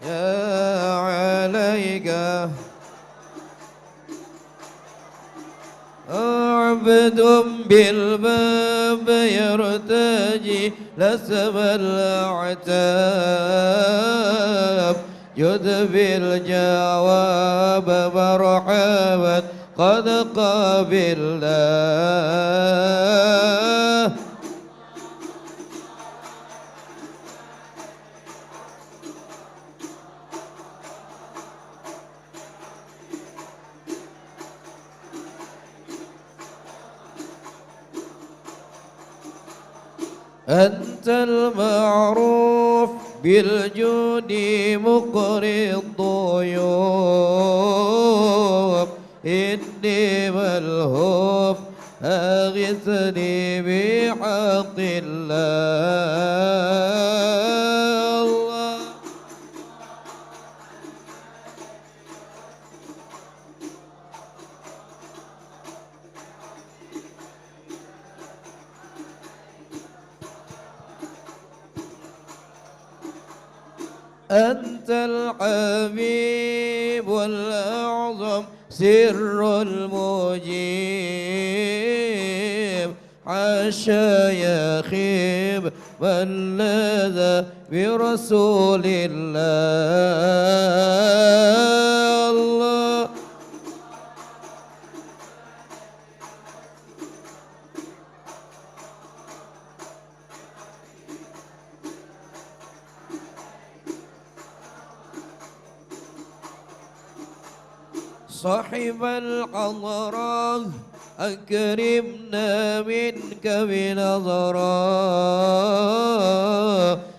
يا عليك عبد بالباب يرتجي لسب الأعتاب جد بالجواب مرحبا قد قبلنا أنت المعروف بالجود مقري الضيوف إني ملهوف أغثني بحق الله أنت الحبيب والأعظم سر المجيب حاشا يخيب من لذا برسول الله صاحب الحضرة أكرمنا منك بنظرة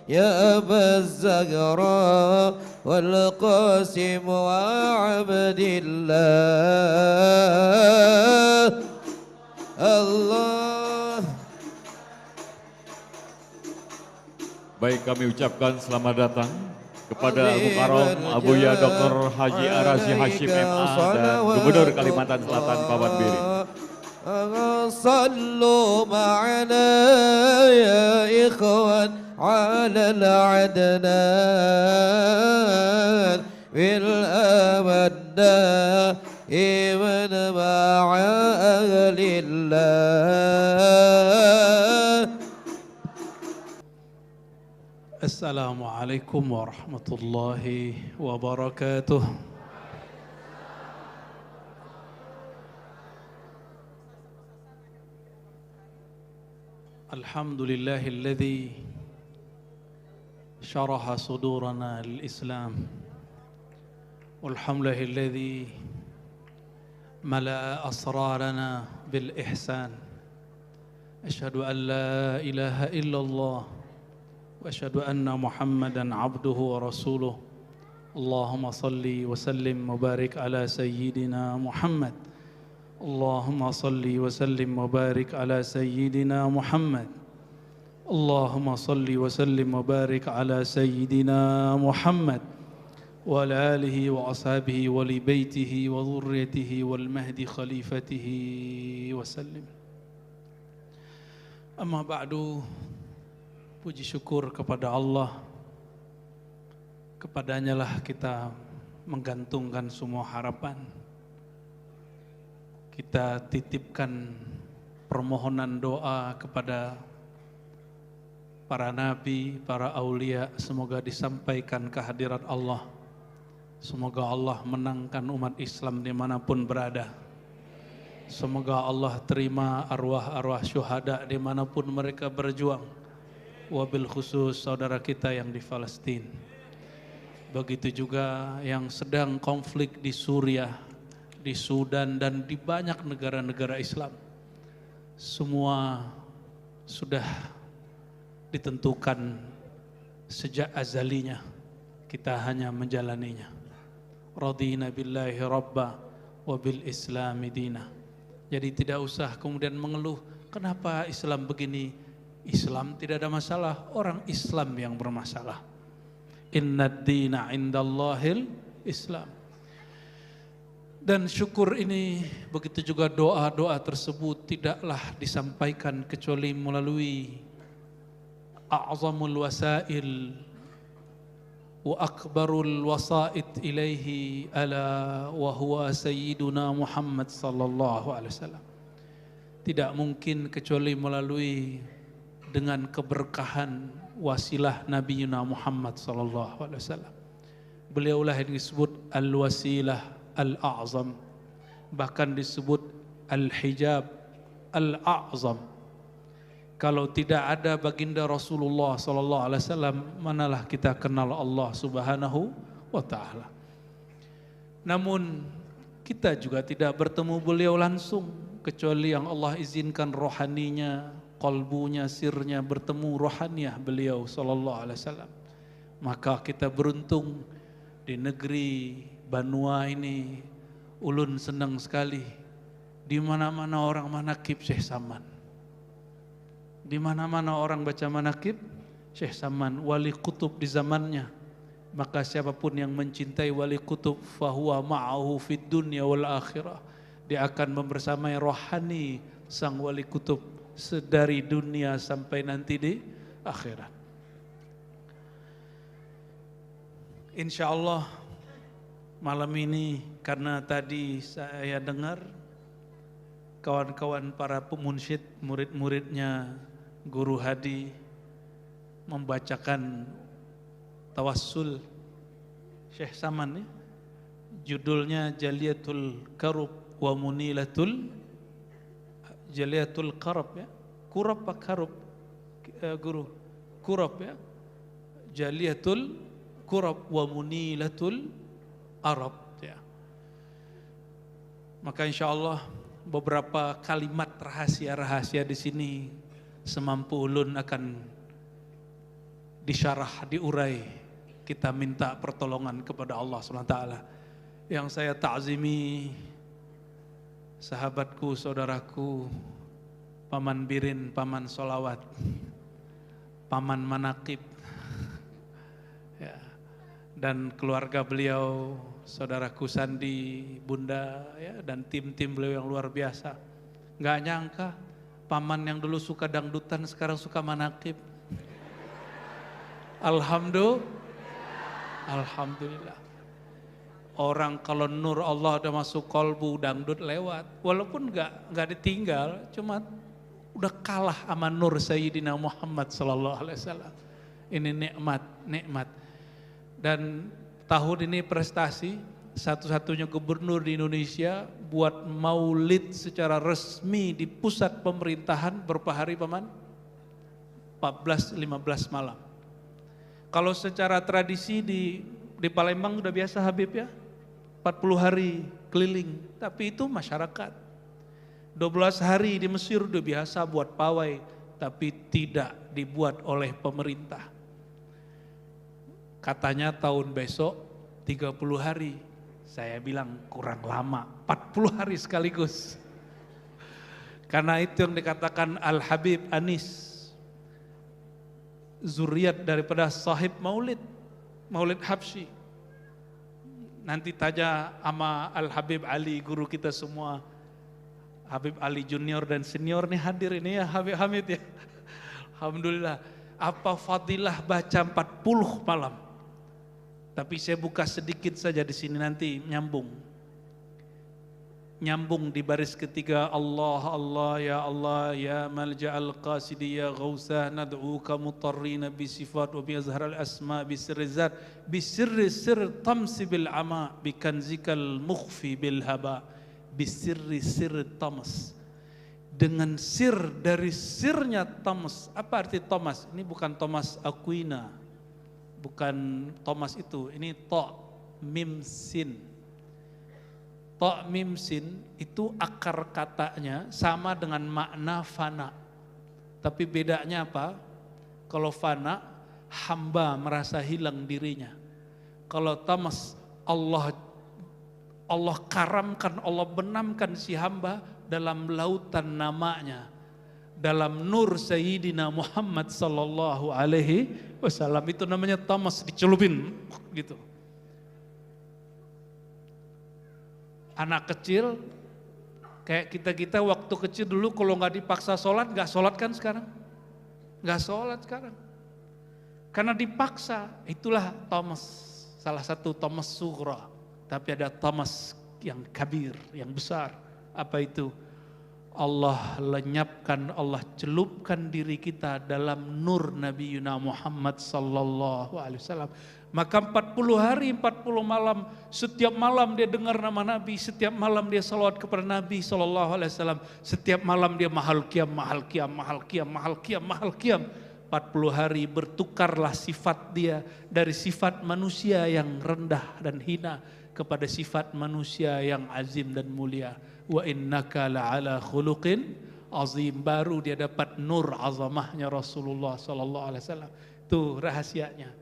يا أبا الزهراء والقاسم وعبد الله الله. Baik, kami ucapkan selamat datang kepada Mukarram Abuya Dr. Haji Arasi Hashim MA dan Gubernur Kalimantan Selatan Paman Biri. صلوا معنا يا إخوان على العدنان بالأمد إيمان مع أهل الله. السلام عليكم ورحمة الله وبركاته. الحمد لله الذي شرح صدورنا للإسلام والحمد لله الذي ملأ أسرارنا بالإحسان. أشهد أن لا إله إلا الله وأشهد أن محمدًا عبده ورسوله. اللهم صل وسلم وبارك على سيدنا محمد. اللهم صل وسلم وبارك على سيدنا محمد. اللهم صل وسلم وبارك على سيدنا محمد وعلى آله وأصحابه ولبيته وذريته والمهد خليفته وسلم. أما بعد, puji syukur kepada Allah, kepadanya lah kita menggantungkan semua harapan. Kita titipkan permohonan doa kepada para nabi, para aulia, semoga disampaikan kehadirat Allah. Semoga Allah menangkan umat Islam dimanapun berada. Semoga Allah terima arwah-arwah syuhada dimanapun mereka berjuang. Wabil khusus saudara kita yang di Palestina. Begitu juga yang sedang konflik di Suriah, di Sudan, dan di banyak negara-negara Islam. Semua sudah ditentukan sejak azalinya, kita hanya menjalaninya. Radina billahi rabba wa bil islami dina. Jadi tidak usah kemudian mengeluh, kenapa Islam begini? Islam tidak ada masalah, orang Islam yang bermasalah. Innad dina indallahil Islam. Dan syukur ini, begitu juga doa-doa tersebut tidaklah disampaikan kecuali melalui a'zamul wasail وأكبر الوسائط إليه ألا وهو سيدنا محمد صلى الله عليه وسلم. Tidak mungkin kecuali melalui dengan keberkahan wasilah Nabi Muhammad sallallahu alaihi wasallam. Beliaulah yang disebut al-wasilah al-a'zam, bahkan disebut al-hijab al-a'zam. Kalau tidak ada baginda Rasulullah sallallahu alaihi wasallam, manalah kita kenal Allah Subhanahu wa taala. Namun kita juga tidak bertemu beliau langsung, kecuali yang Allah izinkan rohaninya, qalbunya, sirnya bertemu rohaniyah beliau sallallahu alaihi wasallam. Maka kita beruntung di negeri Banua ini, ulun senang sekali. Di mana-mana orang manakib Syekh Saman. Di mana-mana orang baca manakib Syekh Saman, wali kutub di zamannya. Maka siapapun yang mencintai wali kutub, fahuwa ma'ahu fid dunya wal akhirah. Dia akan membersamai rohani sang wali kutub dari dunia sampai nanti di akhirat. Insya Allah malam ini, karena tadi saya dengar kawan-kawan para pemunsyid, murid-muridnya Guru Hadi membacakan tawassul Syekh Saman, judulnya Jaliyatul Karub wa Munilatul Jaliyatul Karab, ya. Kurab apa karub, guru? Kurab, ya. Jaliyatul Kurab wa Munilatul Arab, ya. Maka insya Allah beberapa kalimat rahasia-rahasia di sini semampu ulun akan disyarah, diurai. Kita minta pertolongan kepada Allah SWT. Yang saya ta'zimi sahabatku, saudaraku, Paman Birin, Paman Solawat, Paman Manakib, ya, dan keluarga beliau, saudaraku Sandi, Bunda, ya, dan tim-tim beliau yang luar biasa. Nggak nyangka paman yang dulu suka dangdutan sekarang suka manakib. Alhamdulillah. Orang kalau nur Allah udah masuk kolbu, dangdut lewat. Walaupun nggak ditinggal, cuma udah kalah sama nur Sayyidina Muhammad sallallahu alaihi wasallam. Ini nikmat. Dan tahun ini prestasi, satu-satunya gubernur di Indonesia buat maulid secara resmi di pusat pemerintahan berapa hari paman? 14-15 malam. Kalau secara tradisi di Palembang udah biasa Habib, ya, 40 hari keliling, tapi itu masyarakat. 12 hari di Mesir udah biasa buat pawai, tapi tidak dibuat oleh pemerintah. Katanya tahun besok 30 hari, saya bilang kurang lama, 40 hari sekaligus. Karena itu yang dikatakan Al-Habib Anis, zuriat daripada sahib Maulid Habsyi. Nanti tanya sama Al-Habib Ali, guru kita semua. Habib Ali junior dan senior nih hadir ini, ya Habib Hamid, ya. Alhamdulillah. Apa fadilah baca 40 malam. Tapi saya buka sedikit saja di sini, nanti nyambung di baris ketiga. Allah ya malja'al qasidi ya ghausah nad'uka mutarrina bi sifat wa bi azharal asma bi sirri zat bi sirri sir tamsi bil ama bi kanzikal mukhfi bil haba bi sirri sir tamas, dengan sir dari sirnya Thomas. Apa arti Thomas? Ini bukan Thomas Aquina, bukan Thomas itu, ini to mim sin. To mim sin itu akar katanya sama dengan makna fana. Tapi bedanya apa? Kalau fana, hamba merasa hilang dirinya. Kalau Thomas, Allah karamkan, Allah benamkan si hamba dalam lautan namanya, dalam nur Sayyidina Muhammad sallallahu alaihi wasallam. Itu namanya Thomas, dicelupin gitu. Anak kecil kayak kita waktu kecil dulu kalau nggak dipaksa sholat, nggak sholat kan sekarang? Nggak sholat sekarang. Karena dipaksa, itulah Thomas, salah satu Thomas Sughra. Tapi ada Thomas yang kabir, yang besar. Apa itu? Allah lenyapkan, Allah celupkan diri kita dalam nur Nabi Yuna Muhammad sallallahu alaihi wasallam. Maka 40 hari 40 malam, setiap malam dia dengar nama Nabi, setiap malam dia salawat kepada Nabi sallallahu alaihi wasallam, setiap malam dia mahal qiyam, mahal qiyam, mahal qiyam, mahal qiyam, mahal qiyam. 40 hari bertukarlah sifat dia dari sifat manusia yang rendah dan hina kepada sifat manusia yang azim dan mulia. Wa innaka la'ala khuluqin azim. Baru dia dapat nur azamahnya Rasulullah sallallahu alaihi wasallam. Itu rahasianya.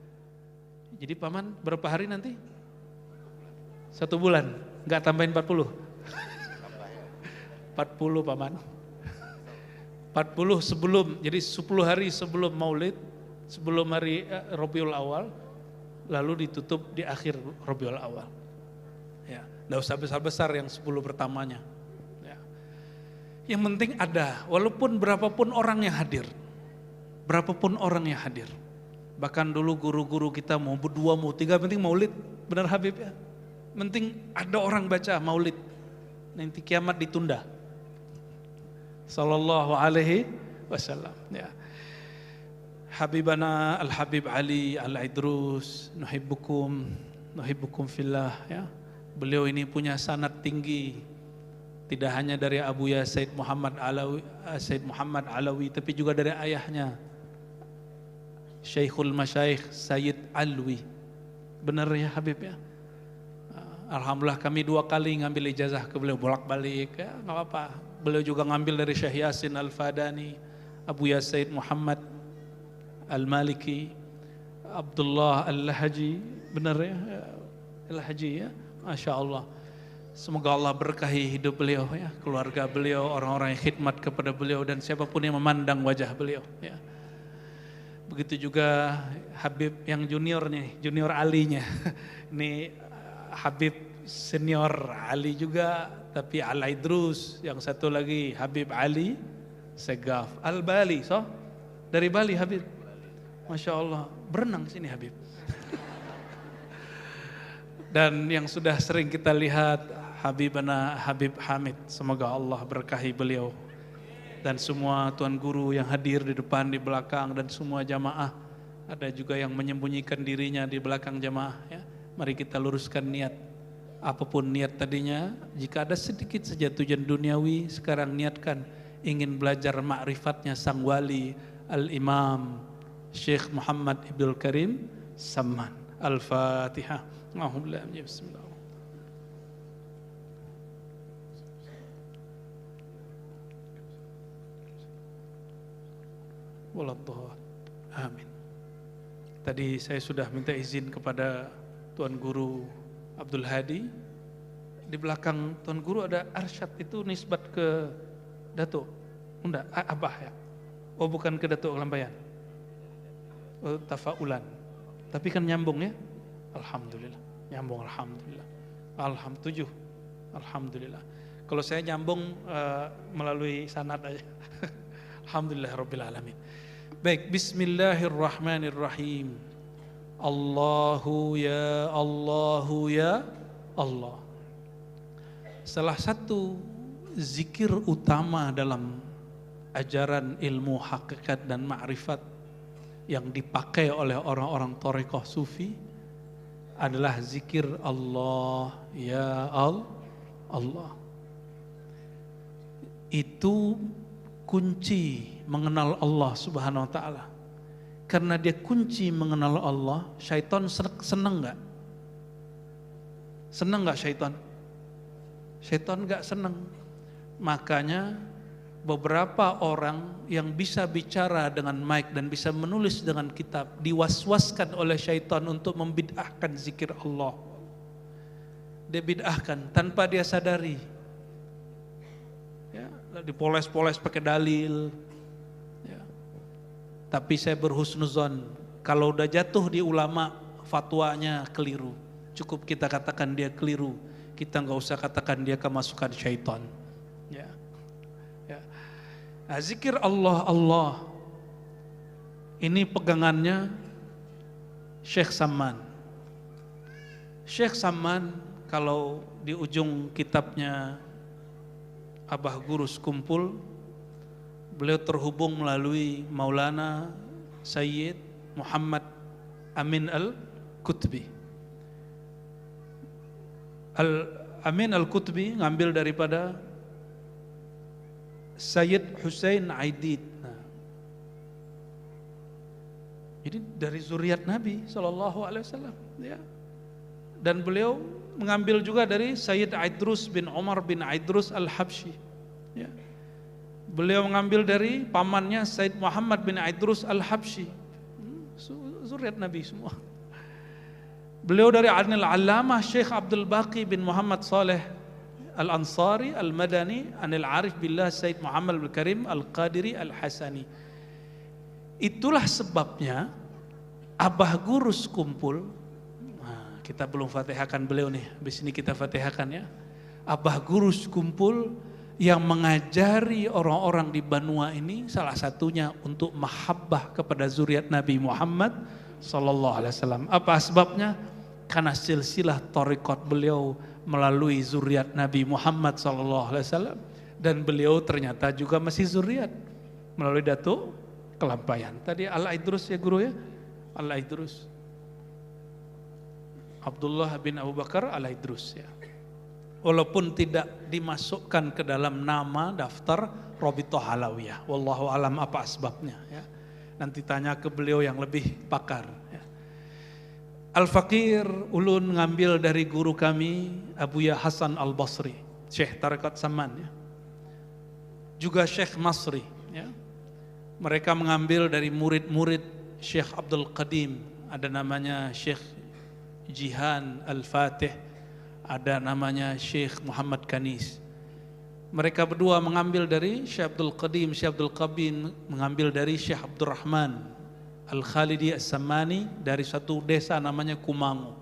Jadi paman berapa hari nanti? 1 bulan, enggak tambahin 40. 40 paman. 40 sebelum, jadi 10 hari sebelum Maulid, sebelum hari Rabiul Awal, lalu ditutup di akhir Rabiul Awal. Ya, enggak usah besar-besar yang 10 pertamanya. Ya. Yang penting ada, walaupun berapapun orang yang hadir. Berapapun orang yang hadir. Bahkan dulu guru-guru kita mau berdua, mau tiga, penting Maulid. Benar Habib ya? Penting ada orang baca Maulid. Nanti kiamat ditunda. Sallallahu alaihi wasallam. Ya. Habibana Al-Habib Ali Al-Idrus, nuhibbukum fillah ya. Beliau ini punya sanad tinggi. Tidak hanya dari Abu Ya Said Muhammad Alawi, tapi juga dari ayahnya Syekhul Masyaikh Sayyid Alwi. Benar ya Habib ya? Alhamdulillah kami 2 kali ngambil ijazah ke beliau, bolak-balik ya, enggak apa-apa. Beliau juga ngambil dari Syekh Yasin Al-Fadani, Abu Ya Said Muhammad Al-Maliki, Abdullah Al-Lahaji, benar ya? Al-Haji ya, Masya Allah. Semoga Allah berkahi hidup beliau ya, keluarga beliau, orang-orang yang khidmat kepada beliau dan siapapun yang memandang wajah beliau ya. Begitu juga Habib yang junior nih, junior Alinya. Ini Habib senior Ali juga, tapi Al-Idrus, yang satu lagi Habib Ali Segaf Al-Bali, so dari Bali Habib. Masya Allah, berenang sini Habib. Dan yang sudah sering kita lihat Habibana Habib Hamid, semoga Allah berkahi beliau dan semua tuan guru yang hadir di depan, di belakang, dan semua jamaah. Ada juga yang menyembunyikan dirinya di belakang jamaah ya. Mari kita luruskan niat. Apapun niat tadinya, jika ada sedikit saja tujuan duniawi, sekarang niatkan ingin belajar ma'rifatnya sang wali Al-Imam Syekh Muhammad Ibnul Karim Samman. Al-Fatihah. Bismillah. Waladhdallin. Amin. Tadi saya sudah minta izin kepada Tuan Guru Abdul Hadi. Di belakang Tuan Guru ada arsyad, itu nisbat ke Datuk. Enggak, Abah ya. Oh bukan ke Datuk Lambayan. Oh, tafaulan. Tapi kan nyambung ya. Alhamdulillah. Nyambung alhamdulillah. Alhamdulillah. Alhamdulillah. Kalau saya nyambung melalui sanad aja. Alhamdulillah rabbil alamin. Baik, bismillahirrahmanirrahim. Allahu ya Allah. Salah satu zikir utama dalam ajaran ilmu hakikat dan ma'rifat yang dipakai oleh orang-orang thariqah sufi adalah zikir Allah ya Allah. Itu kunci mengenal Allah Subhanahu wa taala. Karena dia kunci mengenal Allah, syaitan senang enggak? Senang enggak syaitan? Syaitan enggak senang. Makanya beberapa orang yang bisa bicara dengan mic dan bisa menulis dengan kitab diwaswaskan oleh syaitan untuk membid'ahkan zikir Allah. Dia bid'ahkan tanpa dia sadari. Ya, dipoles-poles pakai dalil. Ya. Tapi saya berhusnuzon, kalau udah jatuh di ulama fatwanya keliru, cukup kita katakan dia keliru, kita nggak usah katakan dia kemasukan syaitan. Ya. Ya. Nah, zikir Allah ini pegangannya Syekh Samman. Syekh Samman kalau di ujung kitabnya Abah Gurus Kumpul, beliau terhubung melalui Maulana Sayyid Muhammad Amin Al-Qutbi. Amin Al-Qutbi ngambil daripada Sayyid Hussein Aidid. Nah, jadi dari zuriat Nabi SAW, ya. Dan beliau mengambil juga dari Sayyid Aidrus bin Umar bin Aidrus Al-Habsyi, ya. Beliau mengambil dari pamannya Sayyid Muhammad bin Aidrus Al-Habsyi, zuriat Nabi semua. Beliau dari Al-Allamah Syekh Abdul Baqi bin Muhammad Saleh Al-Ansari Al-Madani Anil Arif Billah Sayyid Muhammad Al-Karim Al-Qadiri Al-Hasani. Itulah sebabnya Abah Gurus Kumpul, nah, kita belum fatihahkan beliau nih, habis ini kita fatihahkan ya. Abah Gurus Kumpul yang mengajari orang-orang di Banua ini salah satunya untuk mahabbah kepada zuriat Nabi Muhammad sallallahu alaihi wasallam. Apa sebabnya? Karena silsilah thariqat beliau melalui zuriat Nabi Muhammad sallallahu alaihi wasallam, dan beliau ternyata juga masih zuriat melalui Datuk Kelampayan. Tadi Al-Aidrus ya guru ya, Al-Aidrus Abdullah bin Abu Bakar Al-Aidrus ya. Walaupun tidak dimasukkan ke dalam nama daftar Rabithah Alawiyah. Wallahu alam apa sebabnya ya. Nanti tanya ke beliau yang lebih pakar ya. Al-Faqir ulun ngambil dari guru kami Abuya Hasan Al-Basri, Syekh Tarekat Saman ya. Juga Syekh Masri ya. Mereka mengambil dari murid-murid Syekh Abdul Qadim, ada namanya Syekh Jihan Al-Fatih, ada namanya Syekh Muhammad Kanis. Mereka berdua mengambil dari Syekh Abdul Qadim, Syekh Abdul Qadim mengambil dari Syekh Abdul Rahman Al-Khalidi As-Samani dari satu desa namanya Kumangu.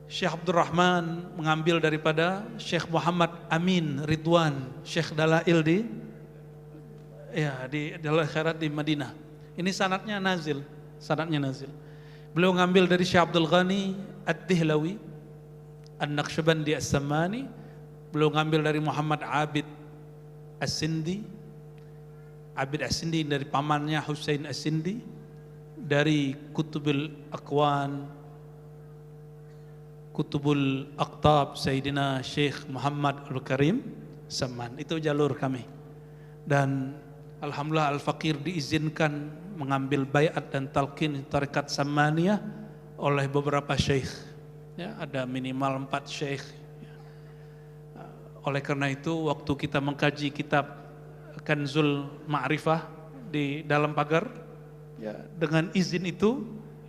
Syekh Abdul Rahman mengambil daripada Syekh Muhammad Amin Ridwan, Syekh Dalail di Dalal Khairat di Madinah. Ini sanadnya nazil, Beliau mengambil dari Syekh Abdul Ghani Ad-Dihlawi An-Naqsyabandi As-Samani. Beliau ngambil dari Muhammad Abid As-Sindi. Abid As-Sindi dari pamannya Husain As-Sindi. Dari Kutubul Aqwan, Kutubul Aqtab Sayyidina Syekh Muhammad Al-Karim Saman. Itu jalur kami. Dan alhamdulillah Al-Faqir diizinkan mengambil baiat dan talqin tarekat Samaniyah oleh beberapa syekh. Ya, ada minimal 4 syekh. Ya. Oleh karena itu waktu kita mengkaji kitab Kanzul Ma'rifah di dalam pagar, ya, dengan izin itu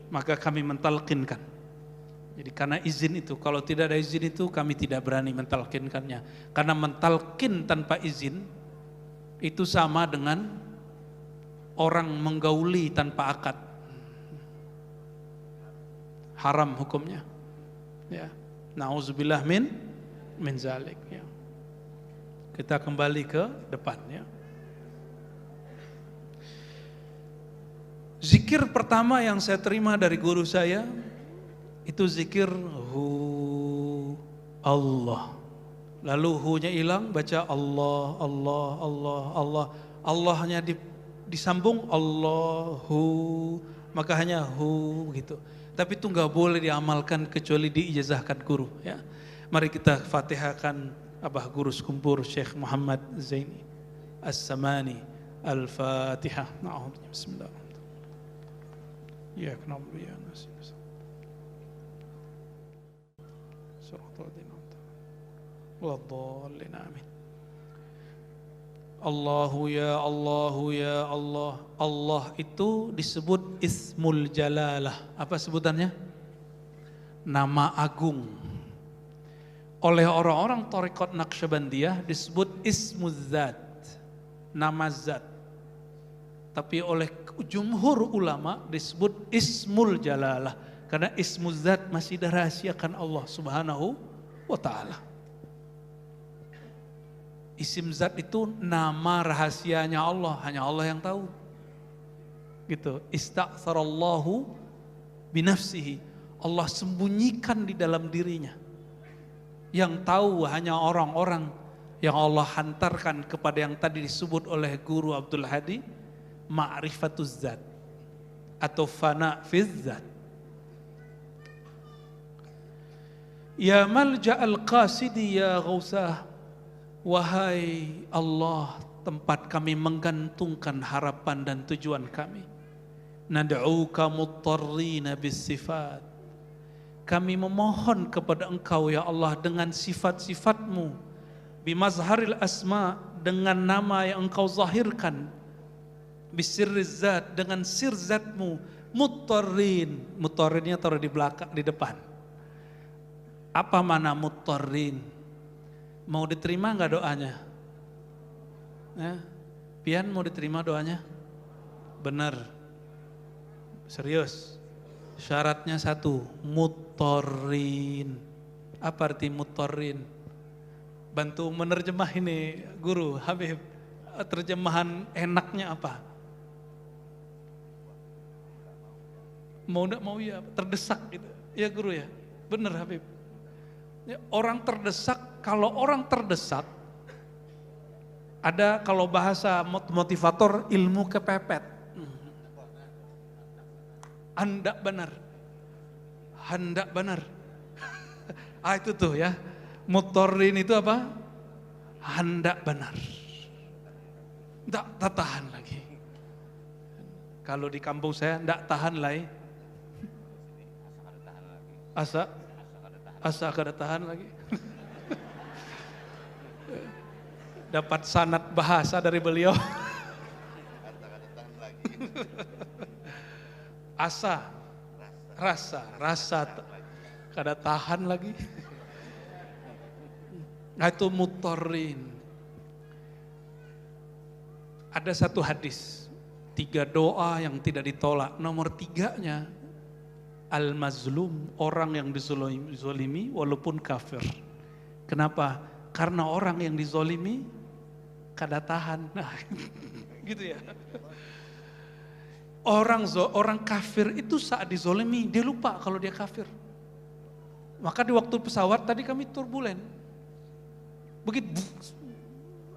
maka kami mentalkinkan. Jadi karena izin itu, kalau tidak ada izin itu kami tidak berani mentalkinkannya. Karena mentalkin tanpa izin itu sama dengan orang menggauli tanpa akad. Haram hukumnya. Ya, nauzubillah min zalik ya. Kita kembali ke depan ya. Zikir pertama yang saya terima dari guru saya itu zikir hu Allah. Lalu hu-nya hilang, baca Allah, Allah, Allah, Allah. Allahnya disambung Allahu, maka hanya hu gitu. Tapi itu nggak boleh diamalkan kecuali diijazahkan guru ya. Mari kita fatihahkan Abah Gurus Kumpul Syekh Muhammad Zaini As-Samani. Al-Fatihah. Bismillahirrahmanirrahim. Ya na'budu wa iyyaka nasta'in. Shiratal ladzina an'amta 'alaihim waladdallin. Amin. Allahu ya Allahu ya Allah. Allah itu disebut Ismul Jalalah. Apa sebutannya? Nama agung. Oleh orang-orang Thariqat Naqsyabandiyah disebut Ismuz Zat, nama zat. Tapi oleh jumhur ulama disebut Ismul Jalalah, karena Ismuz Zat masih dirahasiakan Allah Subhanahu wa taala. Isim zat itu nama rahasianya Allah, hanya Allah yang tahu. Gitu. Ista'tsarallahu binafsihi. Allah sembunyikan di dalam dirinya. Yang tahu hanya orang-orang yang Allah hantarkan kepada yang tadi disebut oleh Guru Abdul Hadi, ma'rifatuz zat atau fana fiz zat. Ya malja'al qasidi ya ghausah, wahai Allah tempat kami menggantungkan harapan dan tujuan kami. Nad'uka muttarrina bis sifat, kami memohon kepada Engkau ya Allah dengan sifat-sifat-Mu, bimazharil asma, dengan nama yang Engkau zahirkan, bisirriz zat, dengan sir zat-Mu, muttarrin, muttarrinnya taruh di belakang, di depan. Apa mana muttarrin? Mau diterima enggak doanya? Pian mau diterima doanya? Benar. Serius. Syaratnya satu, muttarrin. Apa arti muttarrin? Bantu menerjemah ini Guru Habib. Terjemahan enaknya apa? Mau enggak mau ya, terdesak gitu. Ya Guru ya. Benar Habib. Ya, orang terdesak, kalau orang terdesak ada, kalau bahasa motivator, ilmu kepepet. Hendak benar. Hendak benar. Itu tuh ya. Muttarrin itu apa? Hendak benar. Tidak tahan lagi. Kalau di kampung saya tidak tahan lagi. Asa kada tahan lagi. Dapat sanad bahasa dari beliau. Rasa kada tahan lagi. Nah itu muttarrin. Ada satu hadis, 3 doa yang tidak ditolak. Nomor 3-nya, al-mazlum, orang yang dizolimi walaupun kafir. Kenapa? Karena orang yang dizolimi kada tahan. Nah, gitu ya. Orang kafir itu saat dizolimi, dia lupa kalau dia kafir. Maka di waktu pesawat tadi kami turbulen. Begitu,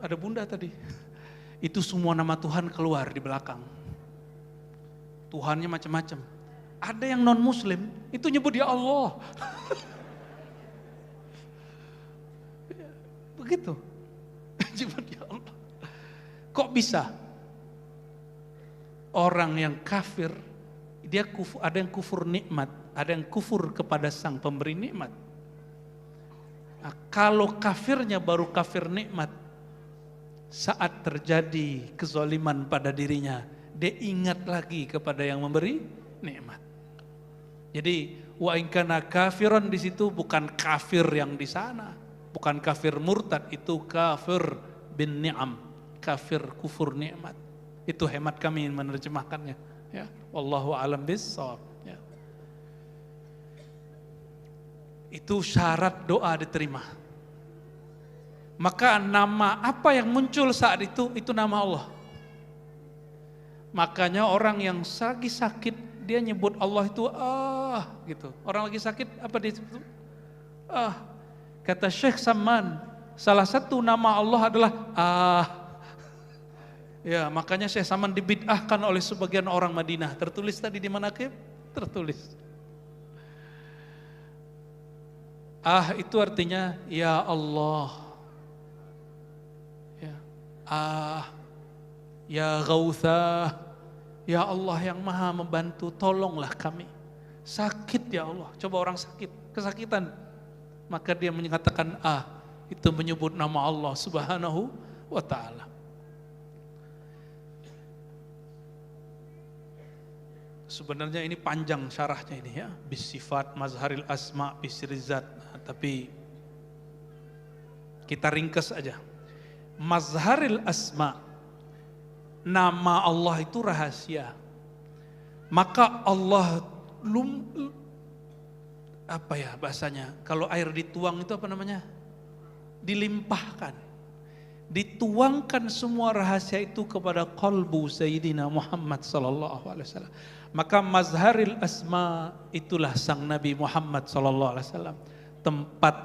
ada bunda tadi. Itu semua nama Tuhan keluar di belakang. Tuhannya macam-macam. Ada yang non muslim, itu nyebut ya Allah. Begitu. Nyebut ya Allah. Kok bisa? Orang yang kafir, dia kufur, ada yang kufur nikmat, ada yang kufur kepada sang pemberi nikmat. Nah, kalau kafirnya baru kafir nikmat, saat terjadi kezaliman pada dirinya, dia ingat lagi kepada yang memberi nikmat. Jadi wa in kana kafiran di situ bukan kafir yang di sana, bukan kafir murtad, itu kafir bin ni'am, kafir kufur nikmat. Itu hemat kami menerjemahkannya. Ya, wallahu a'lam bis-shawab. Ya. Itu syarat doa diterima. Maka nama apa yang muncul saat itu nama Allah. Makanya orang yang lagi sakit dia nyebut Allah itu gitu. Orang lagi sakit apa dia sebut? Kata Syekh Saman, salah satu nama Allah adalah Ya, makanya Syekh Saman dibid'ahkan oleh sebagian orang Madinah. Tertulis tadi di manaqib? Tertulis. Itu artinya ya Allah. Ya. Ya Ghautha. Ya Allah yang maha membantu, tolonglah kami. Sakit ya Allah. Coba orang sakit, kesakitan. Maka dia menyatakan itu menyebut nama Allah Subhanahu wa ta'ala. Sebenarnya ini panjang syarahnya ini ya, bisifat, mazharil asma, bisirizat. Tapi kita ringkas aja. Mazharil asma, nama Allah itu rahasia. Maka Allah apa ya bahasanya? Kalau air dituang itu apa namanya? Dilimpahkan. Dituangkan semua rahasia itu kepada qalbu Sayyidina Muhammad sallallahu alaihi wasallam. Maka mazharil asma itulah sang Nabi Muhammad sallallahu alaihi wasallam. Tempat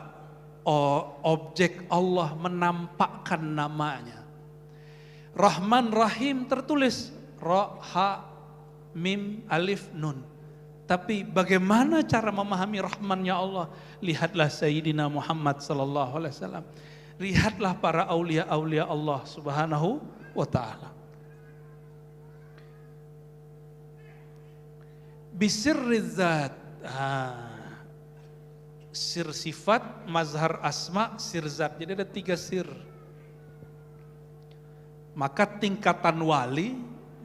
objek Allah menampakkan namanya. Rahman Rahim tertulis Ra, Ha, Mim, Alif, Nun. Tapi bagaimana cara memahami rahmannya Allah? Lihatlah Sayyidina Muhammad sallallahu alaihi wasallam. Lihatlah para aulia-aulia Allah Subhanahu wa taala. Bisirri zat. Sir sifat, mazhar asma, sir zat. Jadi ada 3 sir. Maka tingkatan wali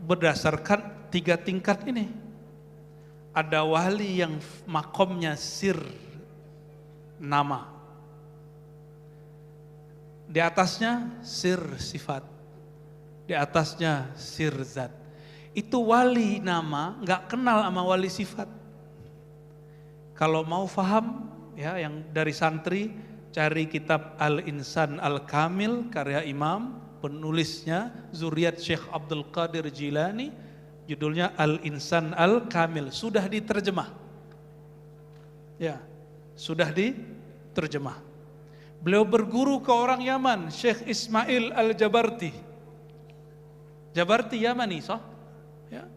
berdasarkan 3 tingkat ini. Ada wali yang makomnya sir nama. Di atasnya sir sifat. Di atasnya sir zat. Itu wali nama, nggak kenal sama wali sifat. Kalau mau faham, ya yang dari santri, cari kitab Al-Insan Al-Kamil, karya Imam, penulisnya Zuriat Syekh Abdul Qadir Jilani, judulnya Al-Insan Al-Kamil, sudah diterjemah. Ya, sudah diterjemah. Beliau berguru ke orang Yaman, Syekh Ismail Al-Jabarti. Jabarti Yamani, so? Ya.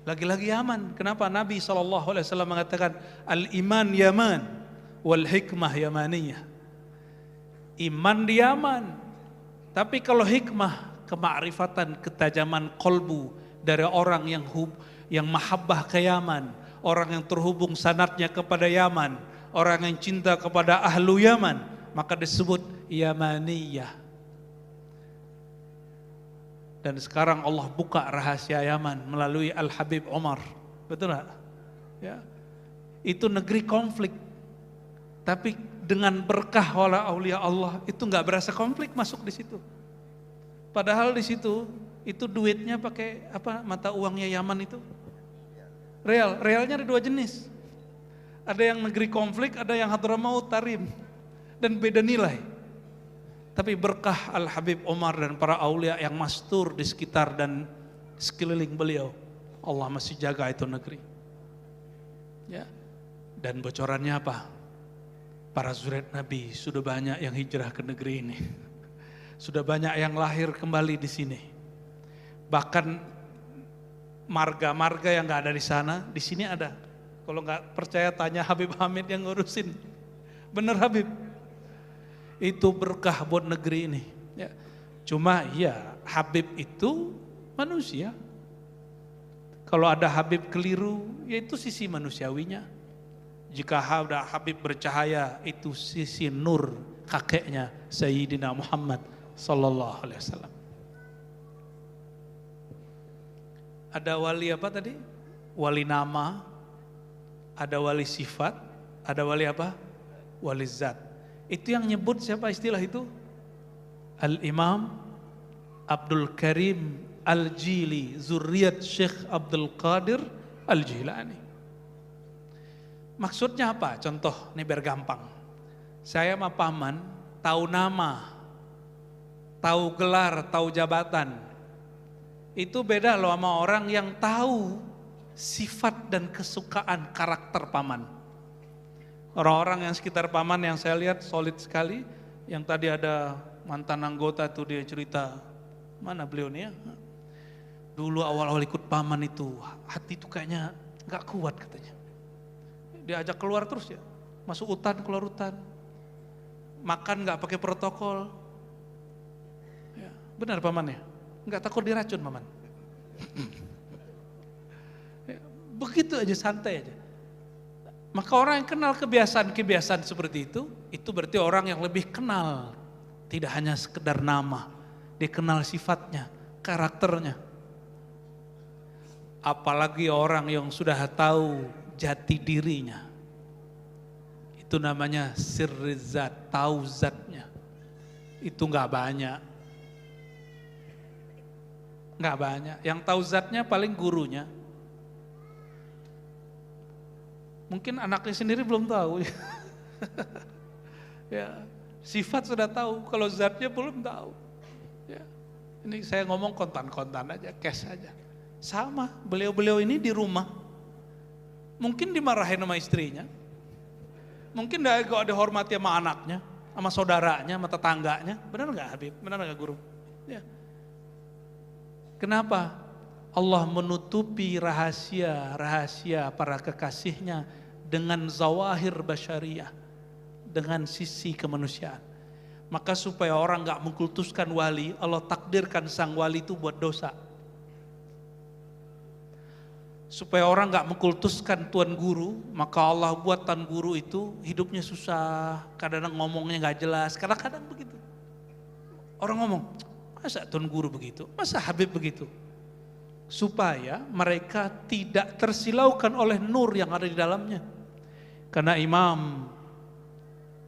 Lagi-lagi Yaman. Kenapa? Nabi SAW mengatakan, Al-iman Yaman, wal hikmah Yamaniyah. Iman di Yaman. Tapi kalau hikmah, kemakrifatan, ketajaman kolbu dari orang yang mahabbah ke Yaman, orang yang terhubung sanadnya kepada Yaman, orang yang cinta kepada ahlu Yaman, maka disebut Yamaniyah. Dan sekarang Allah buka rahasia Yaman melalui Al-Habib Umar. Betul gak? Ya. Itu negeri konflik. Tapi dengan berkah wala aulia Allah itu nggak berasa konflik masuk di situ. Padahal di situ itu duitnya pakai apa, mata uangnya Yaman itu real. Realnya ada 2 jenis. Ada yang negeri konflik, ada yang Hadramaut Tarim. Dan beda nilai. Tapi berkah Al-Habib Umar dan para aulia yang mastur di sekitar dan sekeliling beliau, Allah masih jaga itu negeri. Ya. Dan bocorannya apa? Para zuriat Nabi sudah banyak yang hijrah ke negeri ini. Sudah banyak yang lahir kembali di sini. Bahkan marga-marga yang nggak ada di sana, di sini ada. Kalau nggak percaya tanya Habib Hamid yang ngurusin. Bener Habib. Itu berkah buat negeri ini. Ya. Cuma ya Habib itu manusia. Kalau ada Habib keliru, ya itu sisi manusiawinya. Jika ada Habib bercahaya, itu sisi nur kakeknya Sayyidina Muhammad sallallahu alaihi wasallam. Ada wali apa tadi? Wali nama, ada wali sifat, ada wali apa? Wali zat. Itu yang nyebut siapa istilah itu? Al-Imam Abdul Karim Al-Jili, zuriat Syekh Abdul Qadir Al-Jilani. Maksudnya apa? Contoh, ini biar gampang. Saya sama paman tahu nama, tahu gelar, tahu jabatan. Itu beda loh sama orang yang tahu sifat dan kesukaan karakter paman. Orang-orang yang sekitar paman yang saya lihat solid sekali. Yang tadi ada mantan anggota tuh dia cerita, mana beliau nih ya? Dulu awal-awal ikut paman itu, hati itu kayaknya gak kuat katanya. Diajak keluar terus ya, masuk hutan, keluar hutan. Makan gak pakai protokol. Ya, benar pamannya, gak takut diracun paman. Ya, begitu aja, santai aja. Maka orang yang kenal kebiasaan-kebiasaan seperti itu berarti orang yang lebih kenal. Tidak hanya sekedar nama, dia kenal sifatnya, karakternya. Apalagi orang yang sudah tahu jati dirinya. Itu namanya sirri zat, tahu zatnya. Itu gak banyak. Gak banyak, yang tahu zatnya paling gurunya. Mungkin anaknya sendiri belum tahu. Ya, sifat sudah tahu, kalau zatnya belum tahu. Ya. Ini saya ngomong kontan-kontan aja, cash aja. Sama, beliau-beliau ini di rumah, mungkin dimarahin sama istrinya, mungkin gak ada hormati sama anaknya, sama saudaranya, sama tetangganya. Benar nggak Habib? Benar nggak Guru? Ya. Kenapa? Allah menutupi rahasia para kekasihnya dengan zawahir basyariah, dengan sisi kemanusiaan. Maka supaya orang gak mengkultuskan wali, Allah takdirkan sang wali itu buat dosa. Supaya orang gak mengkultuskan tuan guru, maka Allah buat tuan guru itu hidupnya susah, kadang-kadang ngomongnya gak jelas, kadang-kadang begitu. Orang ngomong, masa tuan guru begitu, masa Habib begitu? Supaya mereka tidak tersilaukan oleh nur yang ada di dalamnya. Karena Imam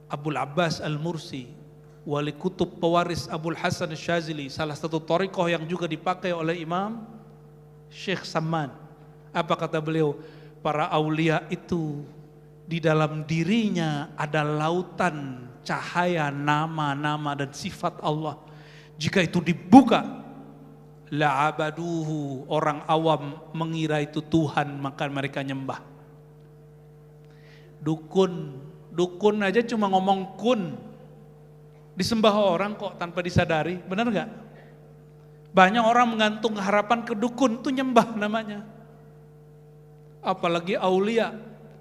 Abul Abbas Al-Mursi, wali kutub pewaris Abul Hasan Syazili, salah satu thariqah yang juga dipakai oleh Imam Syekh Samman. Apa kata beliau? Para aulia itu di dalam dirinya ada lautan cahaya nama-nama dan sifat Allah. Jika itu dibuka, la'abaduhu, orang awam mengira itu Tuhan, maka mereka nyembah. Dukun aja cuma ngomong kun, disembah orang kok tanpa disadari, benar gak? Banyak orang menggantung harapan ke dukun, itu nyembah namanya. Apalagi aulia,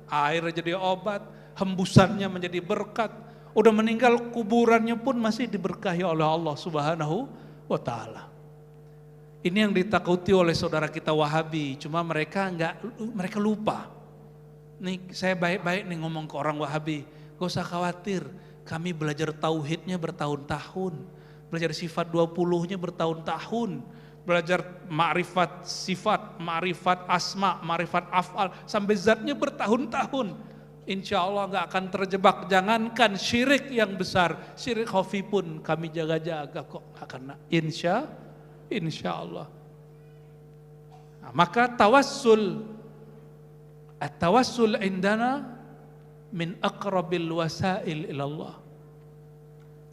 air jadi obat, hembusannya menjadi berkat. Udah meninggal kuburannya pun masih diberkahi oleh Allah Subhanahu wa ta'ala. Ini yang ditakuti oleh saudara kita Wahabi, cuma mereka lupa. Nih saya baik-baik nih ngomong ke orang Wahabi, gak usah khawatir. Kami belajar tauhidnya bertahun-tahun, belajar sifat 20-nya bertahun-tahun, belajar ma'rifat sifat, ma'rifat asma, ma'rifat af'al, sampai zatnya bertahun-tahun. Insya Allah gak akan terjebak, jangankan syirik yang besar, syirik khafi pun kami jaga-jaga kok. Karena insya Allah. Nah, maka tawassul, at-tawassul indana min aqrabil wasail ilallah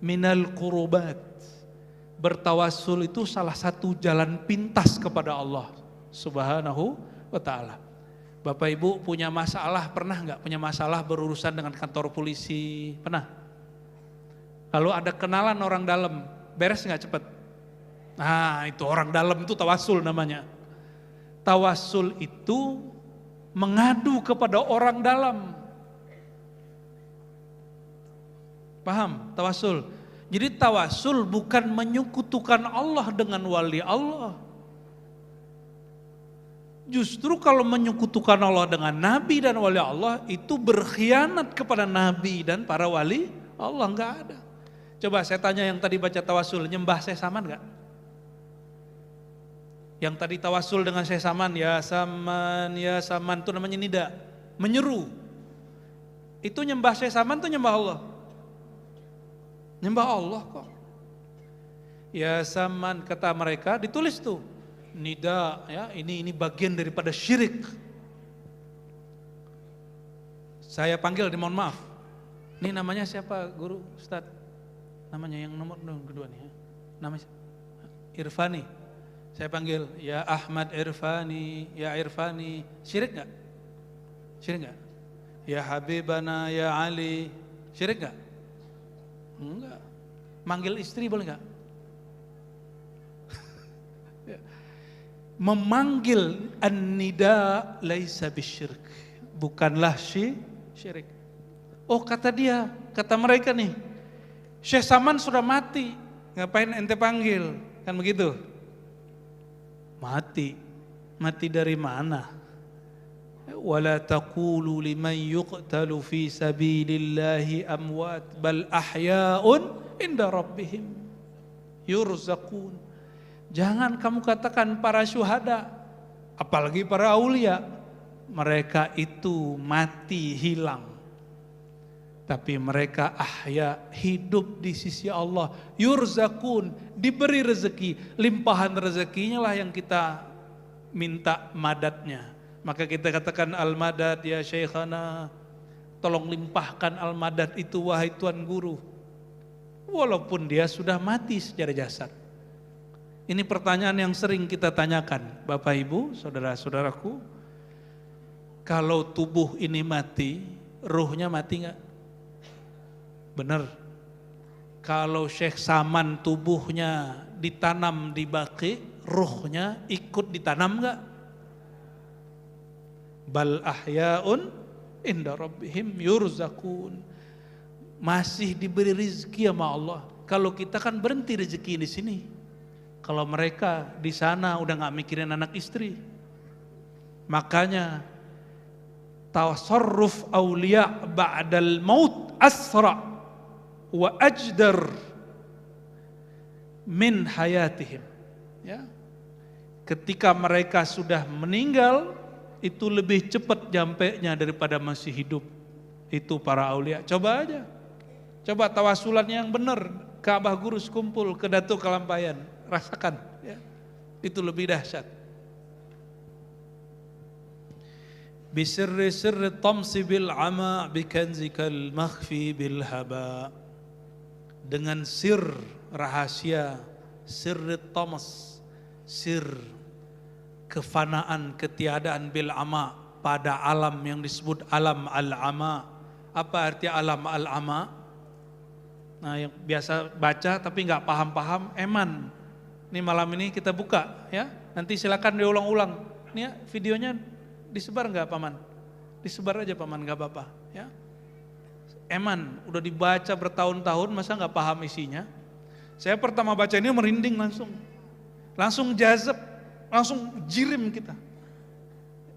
minal qurubat. Bertawassul itu salah satu jalan pintas kepada Allah Subhanahu wa ta'ala. Bapak Ibu punya masalah, pernah nggak punya masalah berurusan dengan kantor polisi? Pernah? Kalau ada kenalan orang dalam, beres nggak cepet? Nah itu orang dalam itu tawassul namanya. Tawassul itu mengadu kepada orang dalam. Paham? Tawassul. Jadi tawassul bukan menyekutukan Allah dengan wali Allah. Justru kalau menyekutukan Allah dengan Nabi dan wali Allah, itu berkhianat kepada Nabi dan para wali Allah, enggak ada. Coba saya tanya yang tadi baca tawassul, nyembah saya saman enggak? Yang tadi tawassul dengan saya saman, ya saman itu namanya nida, menyeru. Itu nyembah saya saman itu nyembah Allah. Nyembah Allah kok. Ya saman kata mereka, ditulis tuh nida, ya ini bagian daripada syirik. Saya panggil, dimohon maaf. Ini namanya siapa guru Ustadz? Namanya yang nomor kedua nih. Ya. Namanya Irfani. Saya panggil, ya Ahmad Irfani, ya Irfani. Syirik nggak? Syirik nggak? Ya Habibana, ya Ali. Syirik nggak? Enggak. Manggil istri boleh nggak? Memanggil an-nida laisa bisyirk, bukanlah syirik. Oh kata dia, kata mereka nih, Syekh Saman sudah mati, ngapain ente panggil? Kan begitu? Mati dari mana? Wala taqulu liman yuqtalu fi sabilillahi amwat bal ahya'un inda rabbihim yurzaqun. Jangan kamu katakan para syuhada, apalagi para aulia, mereka itu mati hilang. Tapi mereka ahya, hidup di sisi Allah. Yurzakun, diberi rezeki. Limpahan rezekinya lah yang kita minta madatnya. Maka kita katakan al-madad ya syekhana. Tolong limpahkan al-madad itu wahai tuan guru. Walaupun dia sudah mati secara jasad. Ini pertanyaan yang sering kita tanyakan, Bapak Ibu, saudara-saudaraku. Kalau tubuh ini mati, ruhnya mati enggak? Benar. Kalau Syekh Saman tubuhnya ditanam di Baqi, ruhnya ikut ditanam enggak? Bal ahya'un inda rabbihim yurzakun. Masih diberi rezeki sama Allah. Kalau kita kan berhenti rezeki di sini. Kalau mereka di sana udah nggak mikirin anak istri. Makanya tasarruf auliya ba'dal maut asra wa ajdar min hayatihim. Ya. Ketika mereka sudah meninggal, itu lebih cepat nyampenya daripada masih hidup. Itu para aulia. Coba aja. Coba tawasulan yang benar. Ka'bah Gurus kumpul ke Datuk Kalampayan. Rasakan. Ya. Itu lebih dahsyat. Bisirri sirri tamsi bil ama bikanzikal makhfi bil haba. Dengan sir rahasia, sirri tamas, sir kefanaan, ketiadaan bil ama pada alam yang disebut alam al-ama. Apa arti alam al-ama? Nah, yang biasa baca tapi nggak paham-paham, eman. Ini malam ini kita buka ya. Nanti silakan diulang-ulang. Ini ya, videonya disebar nggak Paman? Disebar aja Paman, nggak apa-apa ya. Eman, udah dibaca bertahun-tahun masa nggak paham isinya? Saya pertama baca ini merinding langsung jazab, langsung jirim kita.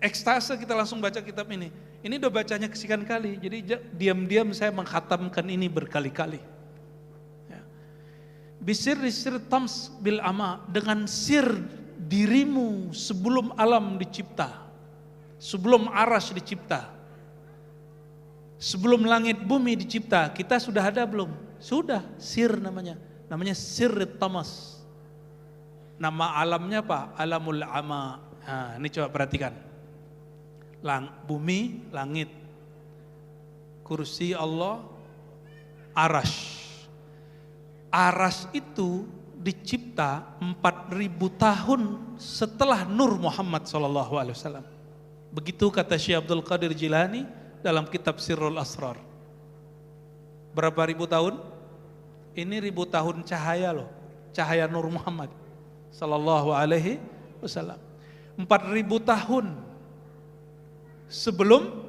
Ekstase kita langsung baca kitab ini. Ini udah bacanya kesekian kali, jadi diam-diam saya menghatamkan ini berkali-kali. Ya. Bisirri sir tams bil ama, dengan sir dirimu sebelum alam dicipta, sebelum aras dicipta, sebelum langit bumi dicipta, kita sudah ada belum? Sudah, sir namanya sir tamas. Nama alamnya apa? Alamul ama. Nah, ini coba perhatikan. Bumi, langit, kursi Allah, arash. Arash itu dicipta 4.000 tahun setelah Nur Muhammad SAW. Begitu kata Syekh Abdul Qadir Jilani dalam kitab Sirrul Asrar. Berapa ribu tahun? Ini 1000 tahun cahaya loh, cahaya Nur Muhammad sallallahu alaihi wasallam. 4.000 tahun sebelum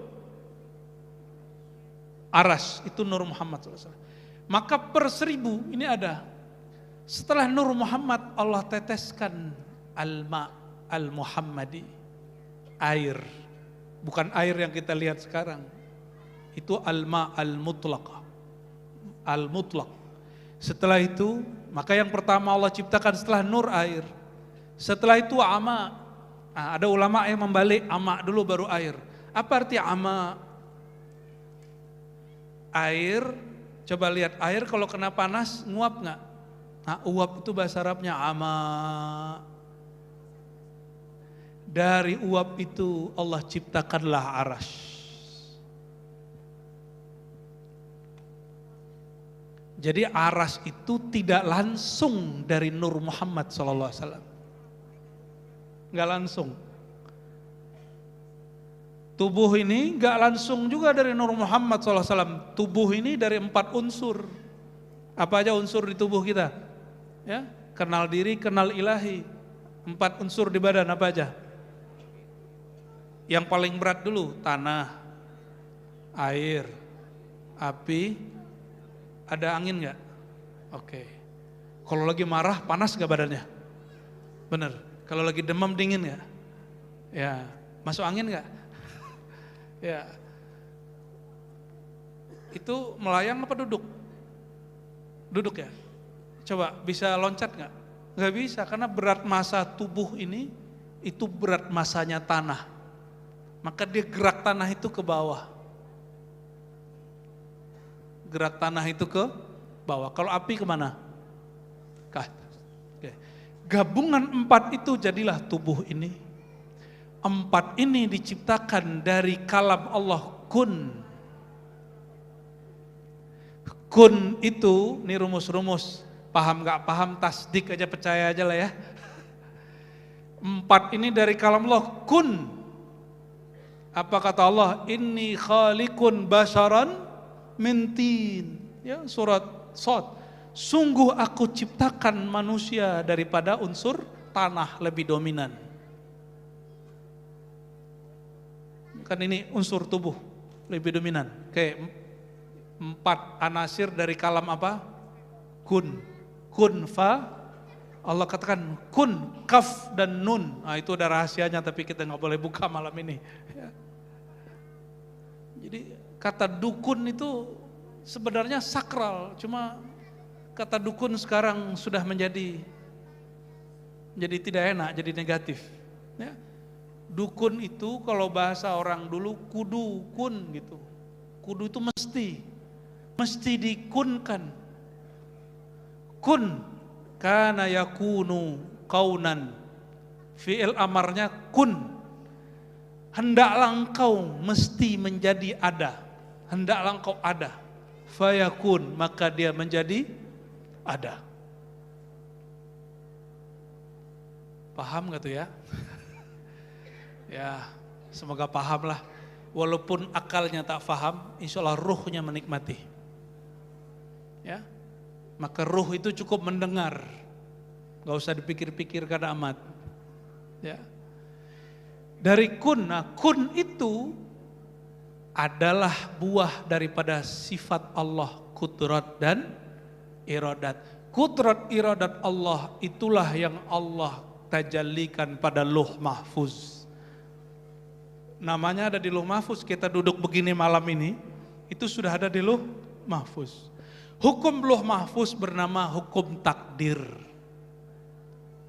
aras itu Nur Muhammad sallallahu alaihi wasallam. Maka per 1000 ini ada. Setelah Nur Muhammad Allah teteskan al-ma al-Muhammadi, air. Bukan air yang kita lihat sekarang. Itu al-ma al-mutlaq. Al-mutlaq. Setelah itu, maka yang pertama Allah ciptakan setelah nur air. Setelah itu ama. Nah, ada ulama yang membalik ama dulu baru air. Apa arti ama? Air, coba lihat air kalau kena panas nguap nggak? Nah, uap itu bahasa Arabnya ama. Dari uap itu Allah ciptakanlah arash. Jadi aras itu tidak langsung dari Nur Muhammad SAW. Nggak langsung. Tubuh ini nggak langsung juga dari Nur Muhammad SAW. Tubuh ini dari 4 unsur. Apa aja unsur di tubuh kita? Ya, kenal diri, kenal ilahi. 4 unsur di badan apa aja? Yang paling berat dulu, tanah, air, api. Ada angin nggak? Oke. Kalau lagi marah, panas nggak badannya? Bener. Kalau lagi demam, dingin nggak? Ya. Masuk angin nggak? Ya. Itu melayang apa duduk? Duduk ya? Coba bisa loncat nggak? Nggak bisa, karena berat massa tubuh ini itu berat massanya tanah. Maka dia gerak tanah itu ke bawah. Gerak tanah itu ke bawah. Kalau api kemana? Ke atas. Oke. Gabungan 4 itu jadilah tubuh ini. 4 ini diciptakan dari kalam Allah kun. Kun itu, ini rumus-rumus paham nggak paham, tasdik aja, percaya aja lah ya. 4 ini dari kalam Allah, kun. Apa kata Allah? Inni khaliqun basharan min tin. Ya, surat Shad. Sungguh aku ciptakan manusia daripada unsur tanah lebih dominan. Kan ini unsur tubuh lebih dominan. Kayak 4 anasir dari kalam apa? Kun. Kun fa. Allah katakan kun, kaf dan nun. Nah, itu ada rahasianya tapi kita nggak boleh buka malam ini. Ya. Jadi kata dukun itu sebenarnya sakral, cuma kata dukun sekarang sudah menjadi tidak enak, jadi negatif. Ya. Dukun itu kalau bahasa orang dulu kudu kun gitu. Kudu itu mesti dikunkan. Kun kana yakunu kaunan, fi'il amarnya kun, hendaklah engkau mesti menjadi ada, hendaklah engkau ada, fayakun, maka dia menjadi ada. Paham gak tuh ya? Ya, semoga paham lah. Walaupun akalnya tak paham, insya Allah ruhnya menikmati. Ya, maka ruh itu cukup mendengar, gak usah dipikir-pikirkan amat. Ya. Dari kun, nah kun itu adalah buah daripada sifat Allah, kudrat dan iradat. Kudrat iradat Allah itulah yang Allah tajallikan pada Lauh Mahfuz. Namanya ada di Lauh Mahfuz, kita duduk begini malam ini, itu sudah ada di Lauh Mahfuz. Hukum Lauh Mahfuz bernama hukum takdir.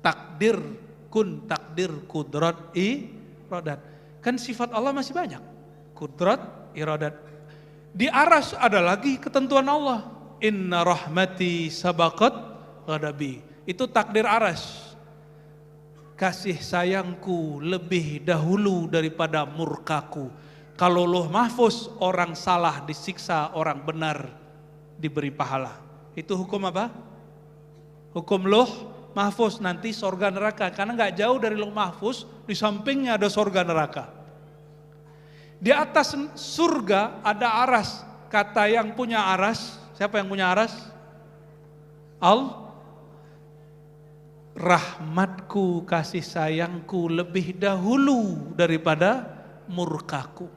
Takdir kun, takdir kudrat, iradat. Kan sifat Allah masih banyak. Kudrat, iradat. Di aras ada lagi ketentuan Allah. Inna rahmati sabaqat ghadabi. Itu takdir aras. Kasih sayangku lebih dahulu daripada murkaku. Kalau Lauh Mahfuz orang salah disiksa, orang benar diberi pahala. Itu hukum apa? Hukum Lauh Mahfuz, nanti sorga neraka. Karena gak jauh dari Lauh Mahfuz, di sampingnya ada sorga neraka. Di atas surga ada aras. Kata yang punya aras, siapa yang punya aras? Rahmatku, kasih sayangku lebih dahulu daripada murkaku.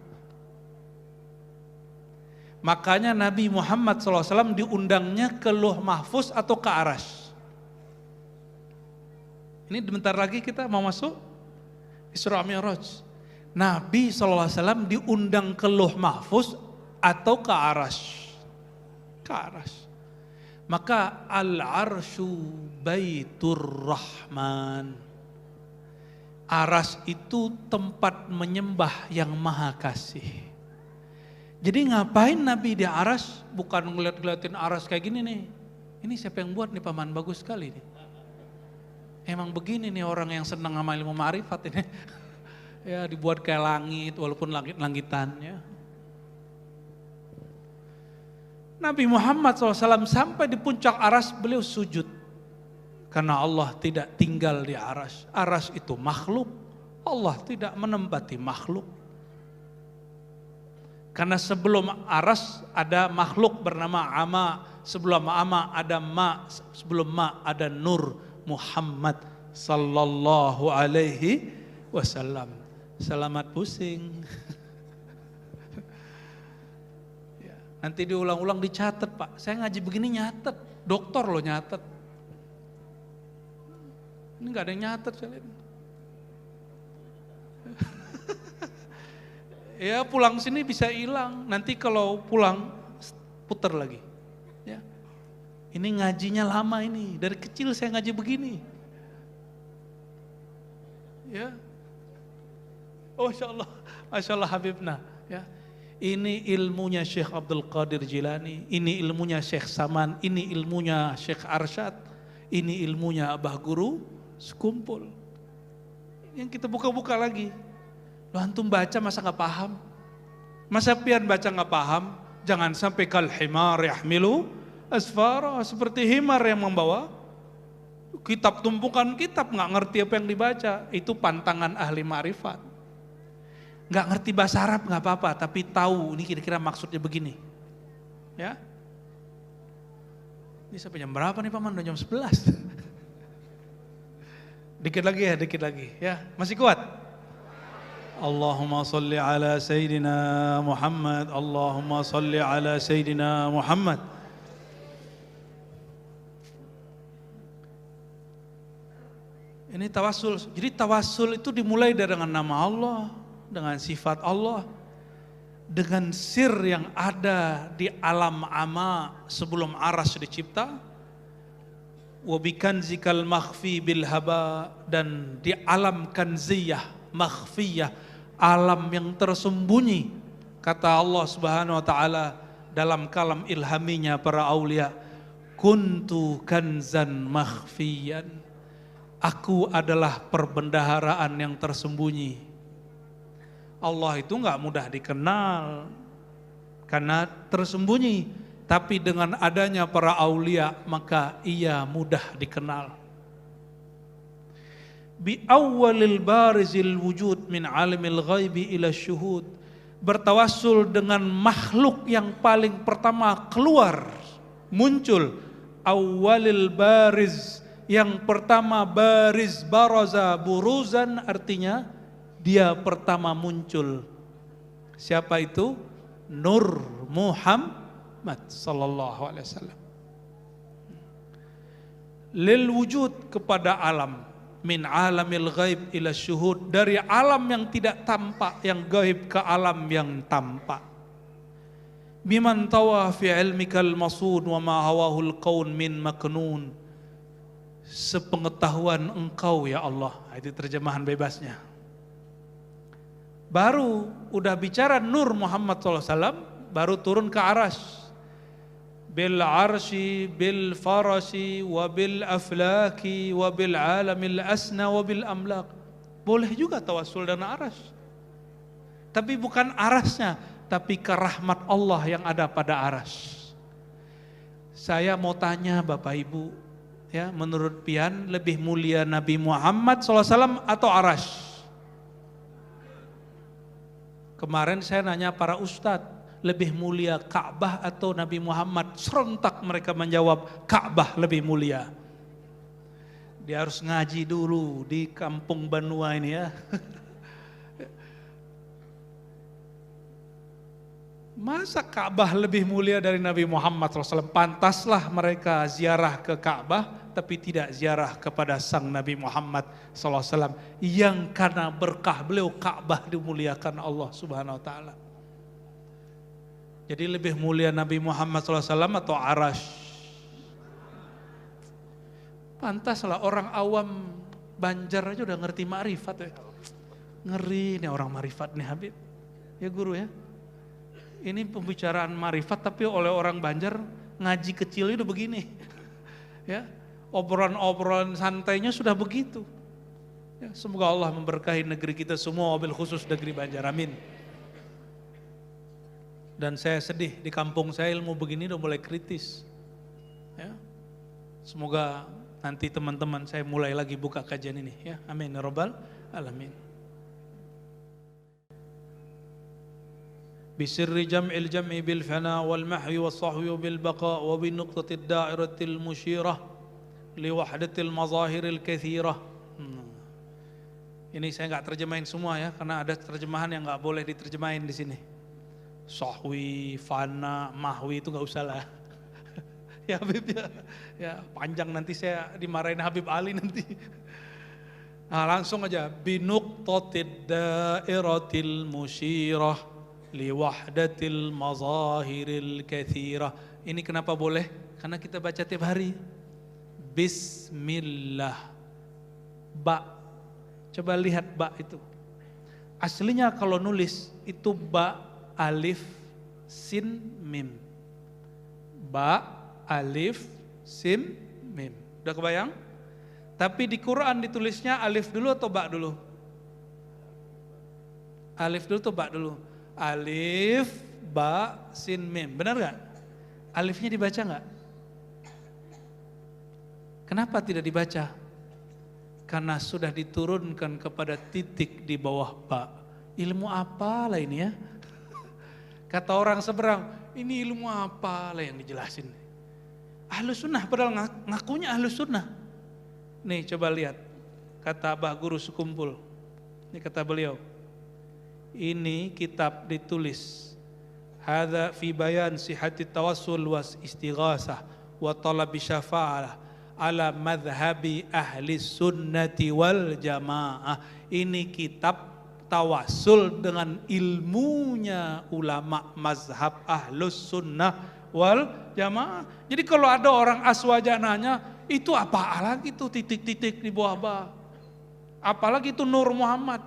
Makanya Nabi Muhammad SAW diundangnya ke Lauh Mahfuz atau ke aras. Ini bentar lagi kita mau masuk Isra Mi'raj. Nabi SAW diundang ke Lauh Mahfuz atau ke aras. Ke aras. Maka al-arsyu baitur rahman. Aras itu tempat menyembah yang maha kasih. Jadi ngapain Nabi di aras? Bukan ngeliat-ngeliatin aras kayak gini nih. Ini siapa yang buat nih, paman, bagus sekali nih. Emang begini nih orang yang senang sama ilmu ma'rifat ini. Ya dibuat kayak langit walaupun langit-langitan ya. Nabi Muhammad SAW sampai di puncak aras beliau sujud. Karena Allah tidak tinggal di aras. Aras itu makhluk. Allah tidak menempati makhluk. Karena sebelum aras ada makhluk bernama ama, sebelum ama ada ma, sebelum ma ada nur Muhammad sallallahu alaihi wasallam. Selamat pusing. Ya, nanti diulang-ulang dicatat, Pak. Saya ngaji begini nyatet, dokter loh nyatet. Ini nggak ada yang nyatet saya lihat. Ya pulang sini bisa hilang, nanti kalau pulang putar lagi. Ya. Ini ngajinya lama ini, dari kecil saya ngaji begini. Ya. Oh Masya Allah Habibna. Ya. Ini ilmunya Syekh Abdul Qadir Jilani, ini ilmunya Syekh Saman, ini ilmunya Syekh Arsyad, ini ilmunya Abah Guru sekumpul. Yang kita buka-buka lagi. Lo antum baca masa gak paham? Masa pian baca gak paham? Jangan sampai kal himar yahmilu asfara, seperti himar yang membawa kitab, tumpukan kitab, nggak ngerti apa yang dibaca. Itu pantangan ahli ma'rifat. Nggak ngerti bahasa Arab nggak apa-apa, tapi tahu ini kira-kira maksudnya begini. Ya. Ini sampai jam berapa nih Paman? Udah jam 11. Dikit lagi ya, dikit lagi. Ya, masih kuat? Allahumma salli ala Sayyidina Muhammad. Allahumma salli ala Sayyidina Muhammad. Ini tawassul. Jadi tawassul itu dimulai dengan nama Allah, dengan sifat Allah, dengan sir yang ada di alam ama sebelum aras dicipta, wa bikanzikal makhfi bil haba, dan di alam kanziyah, makhfiyah, alam yang tersembunyi. Kata Allah Subhanahu wa taala dalam kalam ilhaminya para aulia, kuntu kanzan makhfiyan. Aku adalah perbendaharaan yang tersembunyi. Allah itu nggak mudah dikenal karena tersembunyi, tapi dengan adanya para aulia maka ia mudah dikenal. Bi awwalil barizil wujud min alimil ghaibi ila syuhud, bertawassul dengan makhluk yang paling pertama keluar, muncul. Awwalil bariz, yang pertama bariz, baraza buruzan, artinya dia pertama muncul. Siapa itu? Nur Muhammad sallallahu alaihi wasallam. Lil wujud, kepada alam, min alamil ghaib ila syuhud, dari alam yang tidak tampak, yang gaib, ke alam yang tampak. Biman tawa fi ilmikal masud wa ma hawahul qaun min maknun, sepengetahuan engkau ya Allah. Itu terjemahan bebasnya. Baru udah bicara Nur Muhammad SAW, baru turun ke aras. Bil arshi, bil farasi, wa bil aflaki, wa bil alamil asna, wa bil amlak. Boleh juga tawassul dengan aras. Tapi bukan arasnya, tapi ke rahmat Allah yang ada pada aras. Saya mau tanya Bapak Ibu, ya, menurut pian lebih mulia Nabi Muhammad SAW atau aras? Kemarin saya nanya para ustadz, lebih mulia Ka'bah atau Nabi Muhammad? Serentak mereka menjawab Ka'bah lebih mulia. Dia harus ngaji dulu di kampung Banua ini ya. Masa Ka'bah lebih mulia dari Nabi Muhammad SAW? Pantaslah mereka ziarah ke Ka'bah, tapi tidak ziarah kepada sang Nabi Muhammad SAW, yang karena berkah beliau Ka'bah dimuliakan Allah Subhanahu Wa Taala. Jadi lebih mulia Nabi Muhammad SAW atau arash? Pantaslah orang awam Banjar aja udah ngerti ma'rifat ya. Ngeri nih orang ma'rifat nih Habib. Ya guru ya. Ini pembicaraan ma'rifat tapi oleh orang Banjar ngaji kecil itu begini. Ya, obrolan-obrolan santainya sudah begitu. Ya, semoga Allah memberkahi negeri kita semua, wabil khusus negeri Banjar. Amin. Dan saya sedih di kampung saya ilmu begini udah mulai kritis. Ya. Semoga nanti teman-teman saya mulai lagi buka kajian ini ya. Amin ya rabbal alamin. Bisirri jam'il jam'i bil fana wal mahwi was sahwi bil baqa wa bi nuqtatid da'iratil musyirah li wahdatil mazahiril katsirah. Ini saya enggak terjemahin semua ya, karena ada terjemahan yang enggak boleh diterjemahin di sini. Sahwi, fana, mahwi itu enggak usah lah. Ya Habib ya. Ya, panjang nanti saya dimarahin Habib Ali nanti. Nah, langsung aja bi nuqtatid da'iratil musyirah liwahdatil mazahiril katsirah. Ini kenapa boleh? Karena kita baca tiap hari. Bismillah. Ba. Coba lihat ba itu. Aslinya kalau nulis itu ba alif sin mim. Ba alif sin mim. Udah kebayang? Tapi di Quran ditulisnya alif dulu atau ba dulu? Alif dulu atau ba dulu? Alif, ba, sin, mim. Benar gak? Alifnya dibaca gak? Kenapa tidak dibaca? Karena sudah diturunkan kepada titik di bawah ba. Ilmu apa lah ini ya? Kata orang seberang, ini ilmu apa lah yang dijelasin? Ahlus sunnah, padahal ngakunya ahlus sunnah. Nih coba lihat, kata Abah Guru Sekumpul. Ini kata beliau, ini kitab ditulis. Hadza fi bayan sihhati tawassul was istighasah wa talabi syafa'ah ala madhhabi ahli sunnati wal jamaah. Ini kitab tawasul dengan ilmunya ulama mazhab ahlus sunnah wal jamaah. Jadi kalau ada orang aswaja nanya, itu apa lagi itu titik-titik di bawah ba? Apalagi itu Nur Muhammad.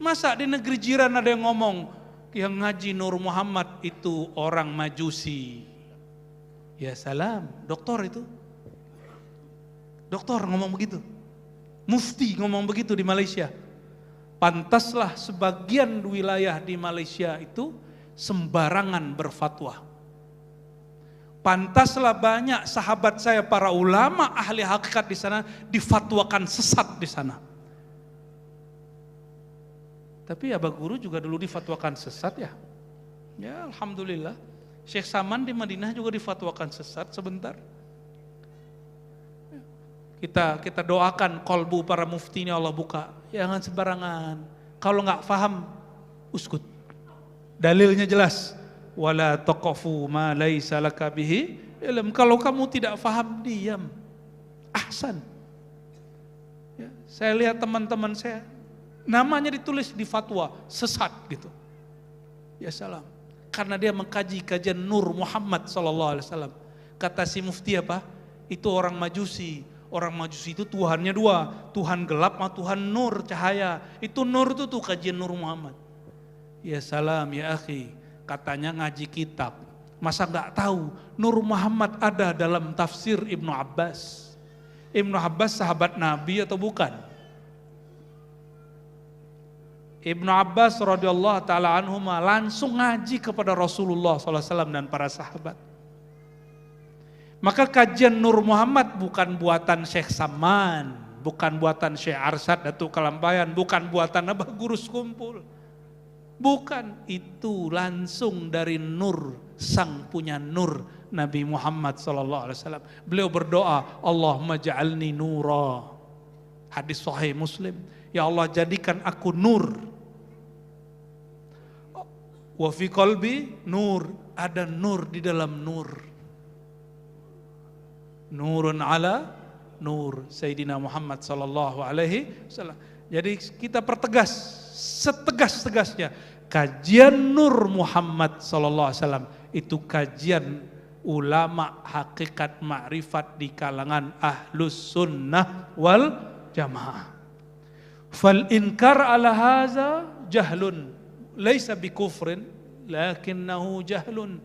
Masa di negeri jiran ada yang ngomong, yang ngaji Nur Muhammad itu orang Majusi. Ya salam, doktor itu. Doktor ngomong begitu. Mufti ngomong begitu di Malaysia. Pantaslah sebagian wilayah di Malaysia itu sembarangan berfatwa. Pantaslah banyak sahabat saya para ulama ahli hakikat di sana difatwakan sesat di sana. Tapi Abah Guru juga dulu difatwakan sesat ya. Ya alhamdulillah. Syekh Saman di Madinah juga difatwakan sesat sebentar. Kita doakan kolbu para mufti ini Allah buka. Jangan sembarangan. Kalau nggak paham, uskut. Dalilnya jelas. Wala taqafu ma laisa laka bihi ilm. Kalau kamu tidak paham, diam. Ahsan. Ya, saya lihat teman-teman saya, namanya ditulis di fatwa, sesat gitu. Ya salam. Karena dia mengkaji kajian Nur Muhammad SAW. Kata si mufti apa? Itu orang Majusi. Orang Majusi itu Tuhannya dua, Tuhan gelap sama Tuhan nur, cahaya. Itu nur itu tuh kajian Nur Muhammad. Ya salam ya akhi, katanya ngaji kitab. Masa nggak tahu Nur Muhammad ada dalam tafsir Ibnu Abbas. Ibnu Abbas sahabat Nabi atau bukan? Ibnu Abbas radhiyallahu taala anhuma langsung ngaji kepada Rasulullah SAW dan para sahabat. Maka kajian Nur Muhammad bukan buatan Syekh Saman, bukan buatan Syekh Arsyad Datuk Kalampayan, bukan buatan Abah Guru Sekumpul. Bukan, itu langsung dari Nur, sang punya Nur Nabi Muhammad SAW. Beliau berdoa, Allahumma ja'alni nura. Hadis sahih Muslim. Ya Allah jadikan aku nur. Wa fi qalbi nur, ada nur di dalam nur. Nurun ala nur Sayyidina Muhammad sallallahu alaihi wasallam. Jadi kita pertegas setegas-tegasnya kajian Nur Muhammad sallallahu alaihi wasallam itu kajian ulama hakikat ma'rifat di kalangan ahlus sunnah wal jamaah. Fal inkar ala haza jahlun laisa bikufrin lakinnahu jahlun.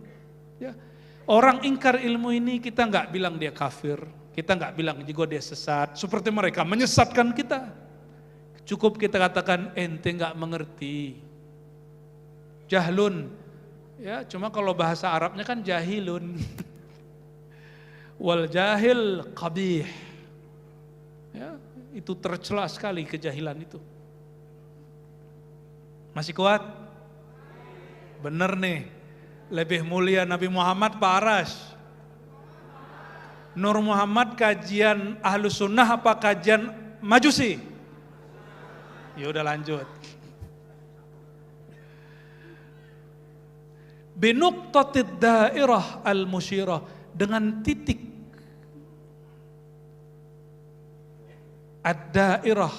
Ya. Orang ingkar ilmu ini kita nggak bilang dia kafir, kita nggak bilang juga dia sesat. Seperti mereka menyesatkan kita. Cukup kita katakan ente nggak mengerti. Jahlun, ya cuma kalau bahasa Arabnya kan jahilun. Wal jahil qabih. Ya, itu tercela sekali kejahilan itu. Masih kuat? Bener nih. Lebih mulia Nabi Muhammad Pak Arash. Nur Muhammad kajian Ahlus Sunnah apa kajian Majusi? Ya udah lanjut. Binuqtatid dairah al-musyirah, dengan titik ad-dairah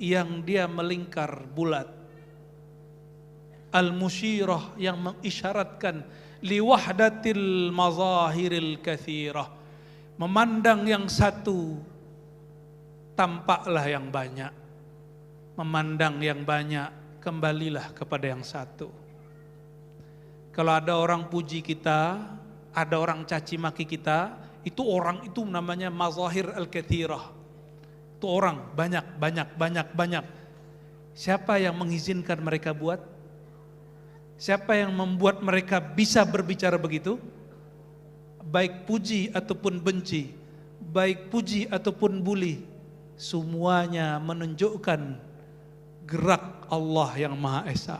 yang dia melingkar bulat. Al-musyirah yang mengisyaratkan liwahdatil mazahiril kathirah, memandang yang satu tampaklah yang banyak, memandang yang banyak kembalilah kepada yang satu. Kalau ada orang puji kita, ada orang caci maki kita, itu orang itu namanya mazahir al-kathirah. Itu orang banyak. Siapa yang mengizinkan mereka buat? Siapa yang membuat mereka bisa berbicara begitu? Baik puji ataupun benci, baik puji ataupun buli, semuanya menunjukkan gerak Allah yang Maha Esa.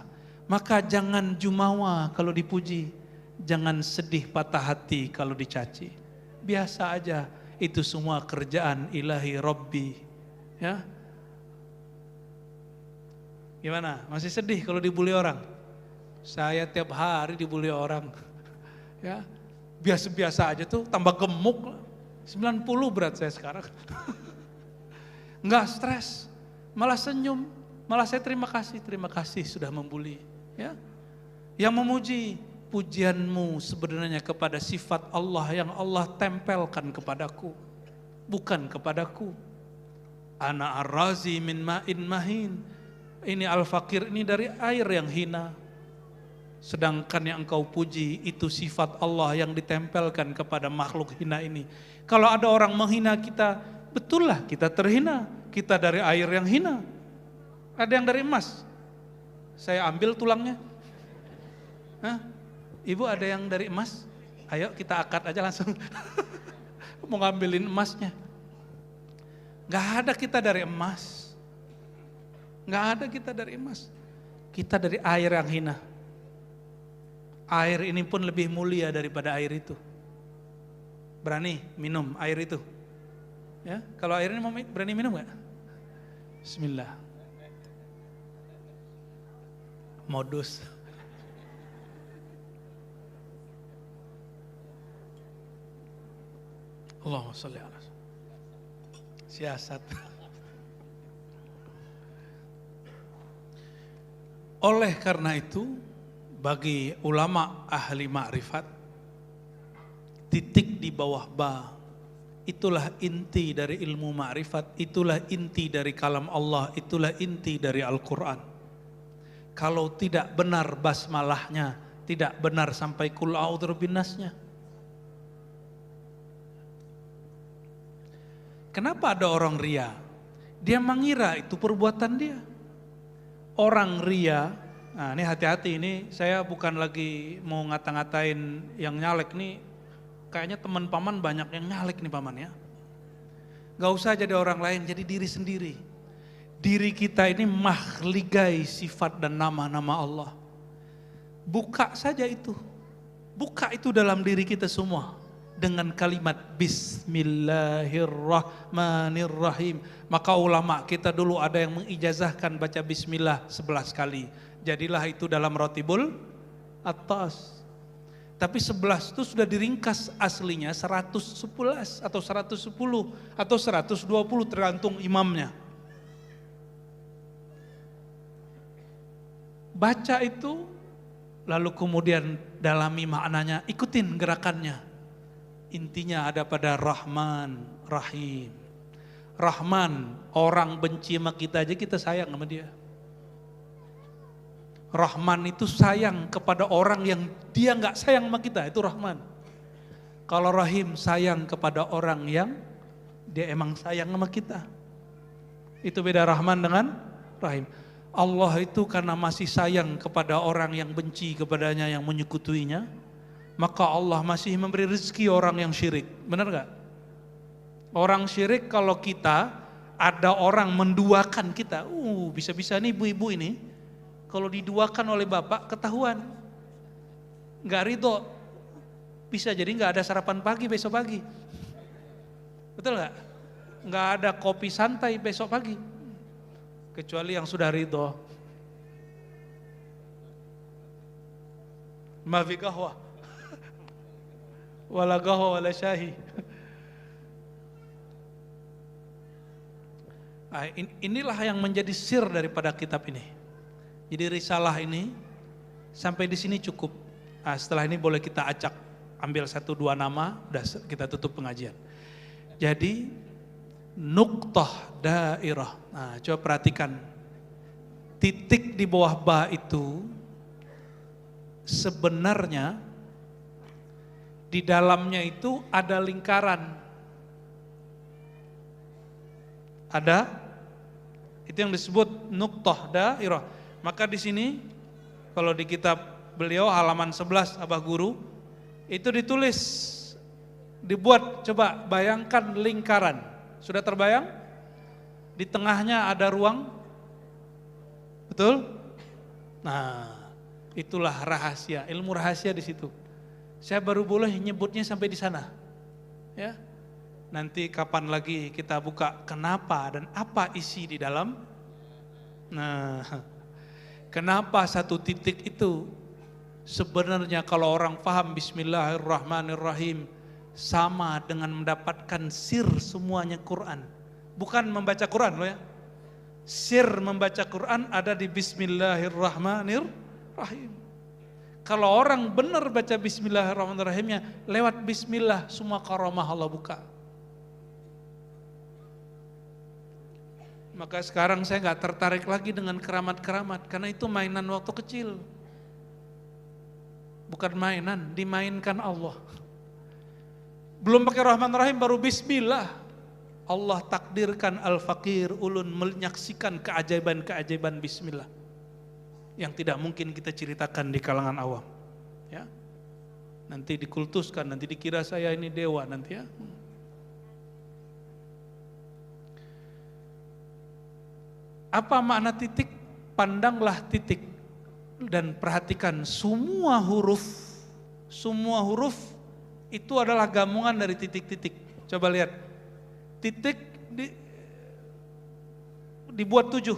Maka jangan jumawa kalau dipuji, jangan sedih patah hati kalau dicaci. Biasa aja, itu semua kerjaan ilahi Rabbi. Ya. Gimana? Masih sedih kalau dibully orang? Saya tiap hari dibully orang. Ya. Biasa-biasa aja tuh, tambah gemuk. 90 berat saya sekarang. Enggak stres, malah senyum, malah saya terima kasih sudah membuli. Ya. Yang memuji, pujianmu sebenarnya kepada sifat Allah yang Allah tempelkan kepadaku, bukan kepadaku. Ana ar-razi min ma'in mahin. Ini al-fakir, ini dari air yang hina. Sedangkan yang engkau puji itu sifat Allah yang ditempelkan kepada makhluk hina ini. Kalau ada orang menghina kita, betul lah kita terhina. Kita dari air yang hina. Ada yang dari emas. Saya ambil tulangnya. Hah? Ibu ada yang dari emas? Ayo kita akad aja langsung. Mau ngambilin emasnya. Gak ada kita dari emas. Gak ada kita dari emas. Kita dari air yang hina. Air ini pun lebih mulia daripada air itu. Berani minum air itu? Ya, kalau air ini mau berani minum gak? Bismillah. Modus. Allahumma sholli ala siasat. Oleh karena itu, bagi ulama ahli ma'rifat, titik di bawah ba, itulah inti dari ilmu ma'rifat, itulah inti dari kalam Allah, itulah inti dari Al-Quran. Kalau tidak benar basmalahnya, tidak benar sampai kul a'udzu binnasnya. Kenapa ada orang ria? Dia mengira itu perbuatan dia. Orang ria, nah ini hati-hati, ini saya bukan lagi mau ngata-ngatain yang nyalek nih. Kayaknya teman paman banyak yang nyalek nih paman ya. Gak usah jadi orang lain, jadi diri sendiri. Diri kita ini mahligai sifat dan nama-nama Allah. Buka saja itu. Buka itu dalam diri kita semua. Dengan kalimat Bismillahirrahmanirrahim. Maka ulama kita dulu ada yang mengijazahkan baca Bismillah 11 kali. Jadilah itu dalam Rotibul Atas. Tapi 11 itu sudah diringkas aslinya 111 atau 110 atau 120 tergantung imamnya. Baca itu lalu kemudian dalami maknanya, ikutin gerakannya. Intinya ada pada Rahman, Rahim. Rahman, orang benci sama kita aja kita sayang sama dia. Rahman itu sayang kepada orang yang dia nggak sayang sama kita, itu Rahman. Kalau Rahim sayang kepada orang yang dia emang sayang sama kita. Itu beda Rahman dengan Rahim. Allah itu karena masih sayang kepada orang yang benci kepadanya, yang menyekutuinya, maka Allah masih memberi rezeki orang yang syirik. Benar gak? Orang syirik kalau kita, ada orang menduakan kita, bisa-bisa nih ibu-ibu ini, kalau diduakan oleh bapak ketahuan. Gak ridho, bisa jadi gak ada sarapan pagi besok pagi. Betul gak? Gak ada kopi santai besok pagi. Kecuali yang sudah ridho. Mafi kahwa. Wala qahwa wala syahi. Nah, inilah yang menjadi sir daripada kitab ini. Jadi risalah ini sampai di sini cukup. Nah, setelah ini boleh kita acak, ambil 1-2 nama, udah kita tutup pengajian. Jadi nuqtah dairah. Nah, coba perhatikan. Titik di bawah ba itu sebenarnya di dalamnya itu ada lingkaran. Ada, itu yang disebut nuqtah dairah. Maka di sini, kalau di kitab beliau halaman 11 Abah Guru, itu ditulis Dibuat, coba bayangkan lingkaran. Sudah terbayang? Di tengahnya ada ruang. Betul? Nah, itulah rahasia, ilmu rahasia di situ. Saya baru boleh nyebutnya sampai di sana. Ya. Nanti kapan lagi kita buka kenapa dan apa isi di dalam. Nah, kenapa satu titik itu sebenarnya kalau orang paham Bismillahirrahmanirrahim sama dengan mendapatkan sir semuanya Quran. Bukan membaca Quran loh ya. Sir membaca Quran ada di Bismillahirrahmanirrahim. Kalau orang benar baca Bismillahirrahmanirrahimnya, lewat Bismillah semua karamah Allah buka. Maka sekarang saya nggak tertarik lagi dengan keramat-keramat, karena itu mainan waktu kecil. Bukan mainan, dimainkan Allah. Belum pakai Rahman Rahim baru Bismillah. Allah takdirkan al-fakir ulun menyaksikan keajaiban-keajaiban Bismillah. Yang tidak mungkin kita ceritakan di kalangan awam. Ya. Nanti dikultuskan, nanti dikira saya ini dewa nanti ya. Apa makna titik? Pandanglah titik dan perhatikan semua huruf itu adalah gabungan dari titik-titik. Coba lihat, titik dibuat 7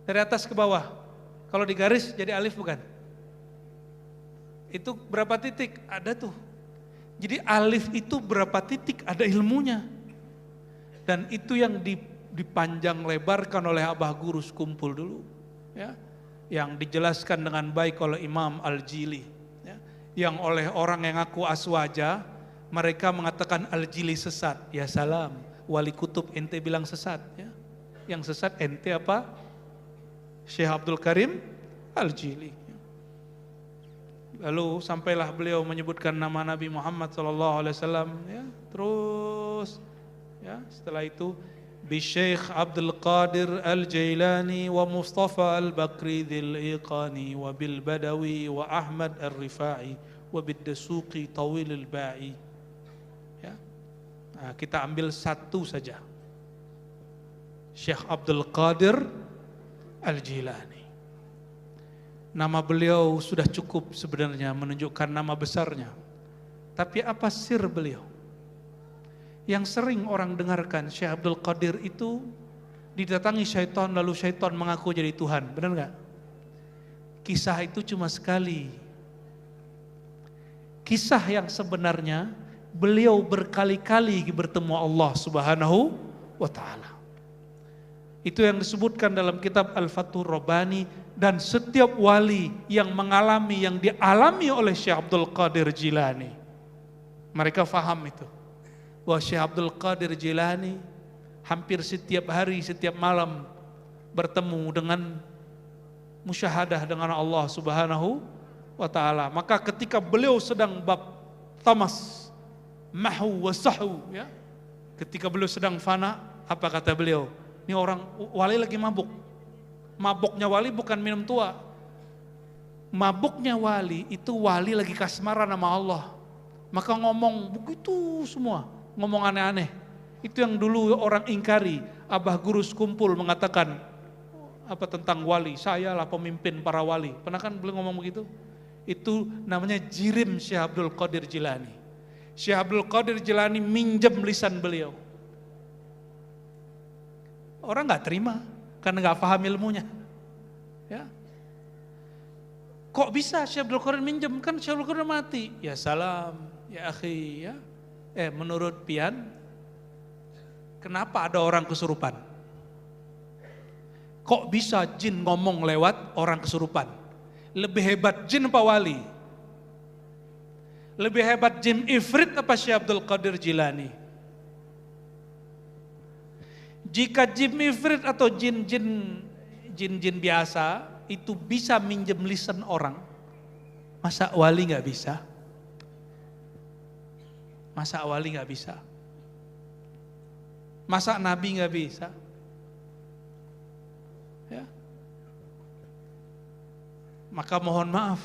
dari atas ke bawah. Kalau digaris jadi alif bukan? Itu berapa titik? Ada tuh. Jadi alif itu berapa titik? Ada ilmunya. Dan itu yang dipanjang lebarkan oleh Abah Guru Sekumpul dulu. Ya. Yang dijelaskan dengan baik oleh Imam Al-Jili. Yang oleh orang yang ngaku aswaja, mereka mengatakan Al-Jili sesat. Ya salam, wali kutub ente bilang sesat. Ya. Yang sesat ente apa? Syekh Abdul Karim Al-Jili. Lalu sampailah beliau menyebutkan nama Nabi Muhammad SAW. Ya. Terus, ya, setelah itu, Syekh Abdul Qadir Al-Jailani wa Mustafa Al-Bakri Dhil Iqani wa Bil Badawi wa Ahmad Al-Rifai wa Bid Dasuqi Tawil Al-Ba'i. Ya. Nah, kita ambil satu saja. Syekh Abdul Qadir Al-Jailani. Nama beliau sudah cukup sebenarnya menunjukkan nama besarnya. Tapi apa sir beliau? Yang sering orang dengarkan, Syekh Abdul Qadir itu didatangi syaitan lalu syaitan mengaku jadi Tuhan, benar nggak? Kisah itu cuma sekali. Kisah yang sebenarnya beliau berkali-kali bertemu Allah Subhanahu wa Ta'ala. Itu yang disebutkan dalam kitab Al-Fathur Rabbani, dan setiap wali yang mengalami yang dialami oleh Syekh Abdul Qadir Jilani, mereka faham itu. Bahwa Syekh Abdul Qadir Jilani hampir setiap hari, setiap malam bertemu dengan musyahadah dengan Allah Subhanahu wa Ta'ala. Maka ketika beliau sedang bab tamas, mahu wa sahu, ya, ketika beliau sedang fana, apa kata beliau? Ini orang wali lagi mabuk. Mabuknya wali bukan minum tua. Mabuknya wali itu wali lagi kasmaran sama Allah. Maka ngomong begitu semua. Ngomong aneh-aneh. Itu yang dulu orang ingkari. Abah Guru Sekumpul mengatakan apa tentang wali, saya lah pemimpin para wali. Pernah kan beliau ngomong begitu? Itu namanya jirim Syekh Abdul Qadir Jilani. Syekh Abdul Qadir Jilani minjem lisan beliau. Orang nggak terima karena nggak paham ilmunya. Ya. Kok bisa Syekh Abdul Qadir minjem? Kan Syekh Abdul Qadir mati. Ya salam, ya akhi, ya. Menurut Pian, kenapa ada orang kesurupan? Kok bisa jin ngomong lewat orang kesurupan? Lebih hebat jin apa wali? Lebih hebat jin ifrit apa Syekh Abdul Qadir Jilani? Jika jin ifrit atau jin biasa itu bisa minjem lisan orang, masa wali nggak bisa? Masa wali nggak bisa? Masa nabi nggak bisa? Ya. Maka mohon maaf,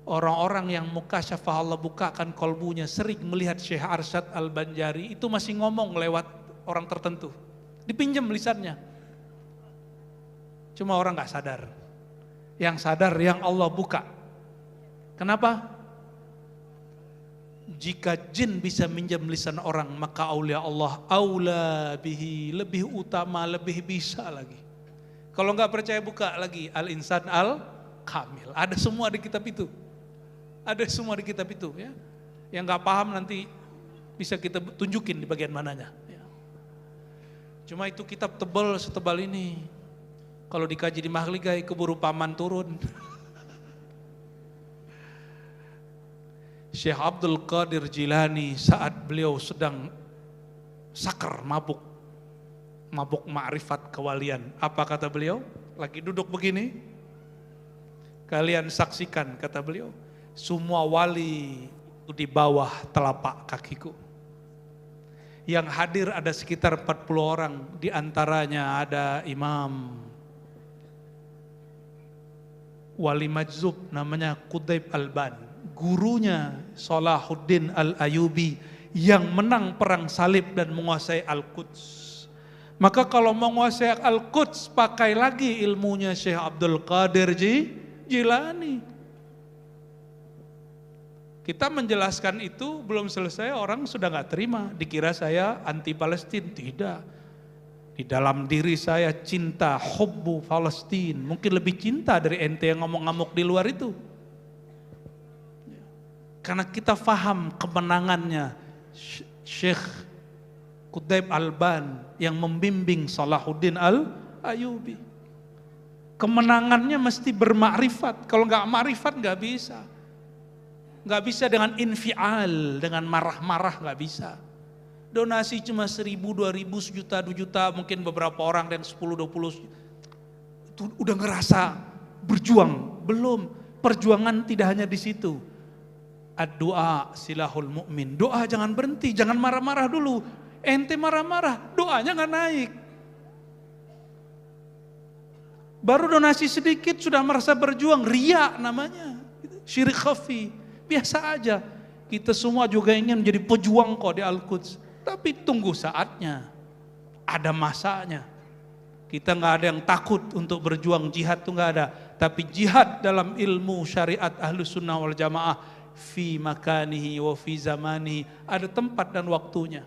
Orang-orang yang mukasyafah Allah bukakan kolbunya, sering melihat Syekh Arsyad Al-Banjari, itu masih ngomong lewat orang tertentu. Dipinjam lisannya. Cuma orang gak sadar. Yang sadar yang Allah buka. Kenapa? Jika jin bisa minjam lisan orang, maka aulia Allah aula bihi, lebih utama, lebih bisa lagi. Kalau nggak percaya buka lagi Al-Insan Al-Kamil. Ada semua di kitab itu. Ada semua di kitab itu ya. Yang nggak paham nanti bisa kita tunjukin di bagian mananya. Ya. Cuma itu kitab tebal setebal ini. Kalau dikaji di Mahligai keburu paman turun. Syekh Abdul Qadir Jilani saat beliau sedang sakar, mabuk ma'rifat kewalian. Apa kata beliau? Lagi duduk begini, kalian saksikan, kata beliau, semua wali itu di bawah telapak kakiku. Yang hadir ada sekitar 40 orang, di antaranya ada Imam Wali Majzub namanya Qutaib Alban, gurunya Salahuddin Al-Ayubi yang menang perang salib dan menguasai Al-Quds. Maka kalau menguasai Al-Quds, pakai lagi ilmunya Syekh Abdul Qadir Jilani. Kita menjelaskan itu belum selesai, orang sudah gak terima, dikira saya anti Palestina. Tidak. Di dalam diri saya cinta, hubbu Palestina. Mungkin lebih cinta dari ente yang ngomong ngamuk di luar itu. Karena kita faham kemenangannya Syekh Qutaib Alban yang membimbing Salahuddin Al-Ayubi. Kemenangannya mesti bermakrifat. Kalau nggak makrifat nggak bisa. Nggak bisa dengan infial, dengan marah-marah nggak bisa. Donasi cuma 1.000, 2.000, sejuta, 2 juta, mungkin beberapa orang dan 10, 20. Itu udah ngerasa berjuang. Belum. Perjuangan tidak hanya di situ. Ad-doa silahul mu'min. Doa jangan berhenti, jangan marah-marah dulu. Ente marah-marah, doanya gak naik. Baru donasi sedikit sudah merasa berjuang, riya namanya. Syirik khafi, biasa aja. Kita semua juga ingin menjadi pejuang kok di Al-Quds. Tapi tunggu saatnya, ada masanya. Kita gak ada yang takut untuk berjuang, jihad tuh gak ada. Tapi jihad dalam ilmu syariat Ahlus Sunnah wal Jamaah, fi makanihi wa fi zamanihi, ada tempat dan waktunya.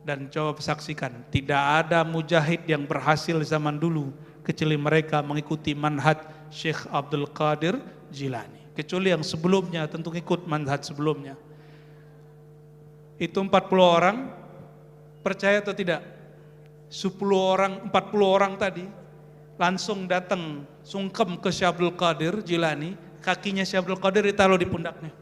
Dan coba saksikan, tidak ada mujahid yang berhasil zaman dulu kecuali mereka mengikuti manhaj Syekh Abdul Qadir Jilani. Kecuali yang sebelumnya tentu ikut manhaj sebelumnya. Itu 40 orang, percaya atau tidak? 10 orang, 40 orang tadi langsung datang sungkem ke Syekh Abdul Qadir Jilani. Kakinya Syekh Abdul Qadir ditaruh di pundaknya.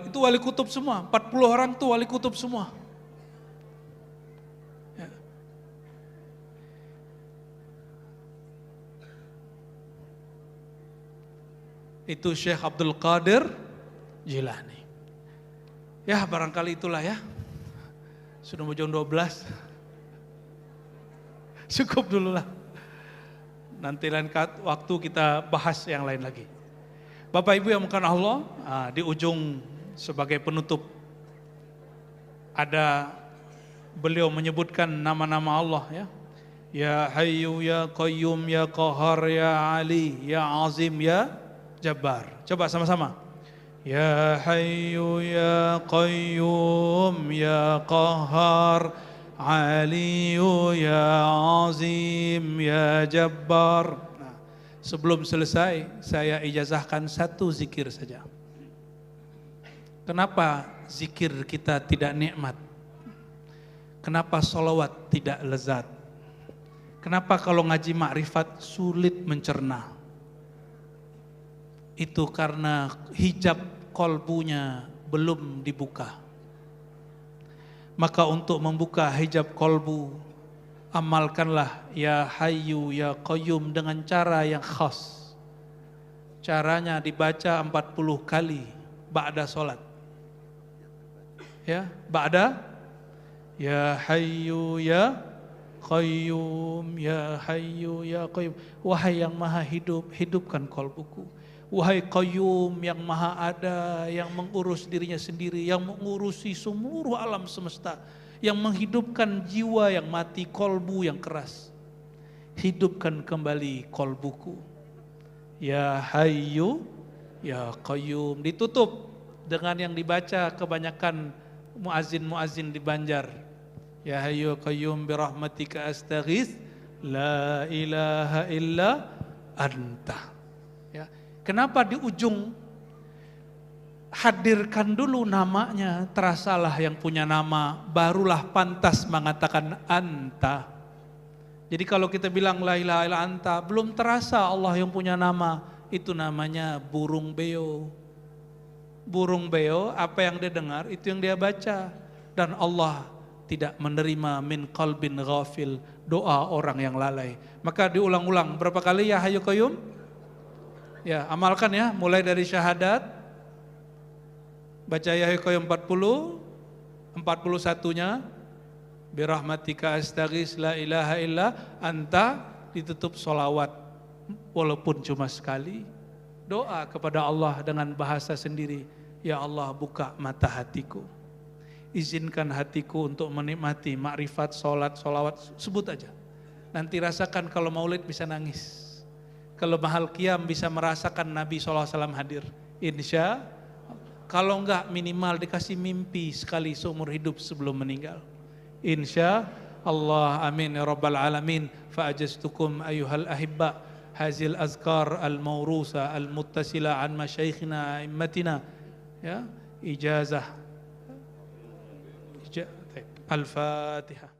Itu wali kutub semua, 40 orang itu wali kutub semua. Ya. Itu Syekh Abdul Qadir Jilani. Ya barangkali itulah ya. Sudah mau jam 12. Cukup dulu lah. Nanti lain waktu kita bahas yang lain lagi. Bapak Ibu yang dimuliakan Allah, di ujung sebagai penutup ada beliau menyebutkan nama-nama Allah ya. Ya Hayyu ya Qayyum ya Qahar ya Ali ya Azim ya Jabbar. Coba sama-sama. Ya Hayyu ya Qayyum ya Qahar Aliyu ya Azim ya Jabbar. Nah, sebelum selesai saya ijazahkan satu zikir saja. Kenapa zikir kita tidak nikmat? Kenapa sholawat tidak lezat? Kenapa kalau ngaji makrifat sulit mencerna? Itu karena hijab kolbunya belum dibuka. Maka untuk membuka hijab kolbu, amalkanlah ya Hayyu ya Qayyum dengan cara yang khas. Caranya dibaca 40 kali ba'da sholat. Ya, ba'da ya Hayyu ya Qayyum, Ya Hayyu, Ya Qayyum. Wahai yang maha hidup, hidupkan kolbuku. Wahai Qayyum yang maha ada, yang mengurus dirinya sendiri, yang mengurusi seluruh alam semesta, yang menghidupkan jiwa yang mati, kolbu yang keras. Hidupkan kembali kolbuku. Ya Hayyu, Ya Qayyum. Ditutup dengan yang dibaca kebanyakan muazin-muazin di Banjar. Ya Hayyu Qayyum birahmatika astaghits, la ilaha illa anta. Ya. Kenapa di ujung hadirkan dulu namanya, terasalah yang punya nama, barulah pantas mengatakan anta. Jadi kalau kita bilang la ilaha illa anta, belum terasa Allah yang punya nama, itu namanya burung beo. Burung beo, apa yang dia dengar, itu yang dia baca. Dan Allah tidak menerima min qalbin ghafil, doa orang yang lalai. Maka diulang-ulang berapa kali ya Hayyu Qayyum? Ya, amalkan ya, mulai dari syahadat. Baca ya Hayyu Qayyum 40, 41-nya birahmatika astaghits la ilaha illa anta, ditutup sholawat walaupun cuma sekali. Doa kepada Allah dengan bahasa sendiri, ya Allah buka mata hatiku. Izinkan hatiku untuk menikmati makrifat, sholat, sholawat, sebut aja. Nanti rasakan kalau maulid bisa nangis. Kalau mahal qiyam bisa merasakan Nabi SAW hadir. Insya, kalau enggak minimal dikasih mimpi sekali seumur hidup sebelum meninggal. Insya Allah, amin ya rabbal alamin. Fa'ajastukum ayuhal ahibba hazil azkar al-mawrusa al-muttasila an masyaikhina immatina. Ya, ijazah. Al-Fatihah.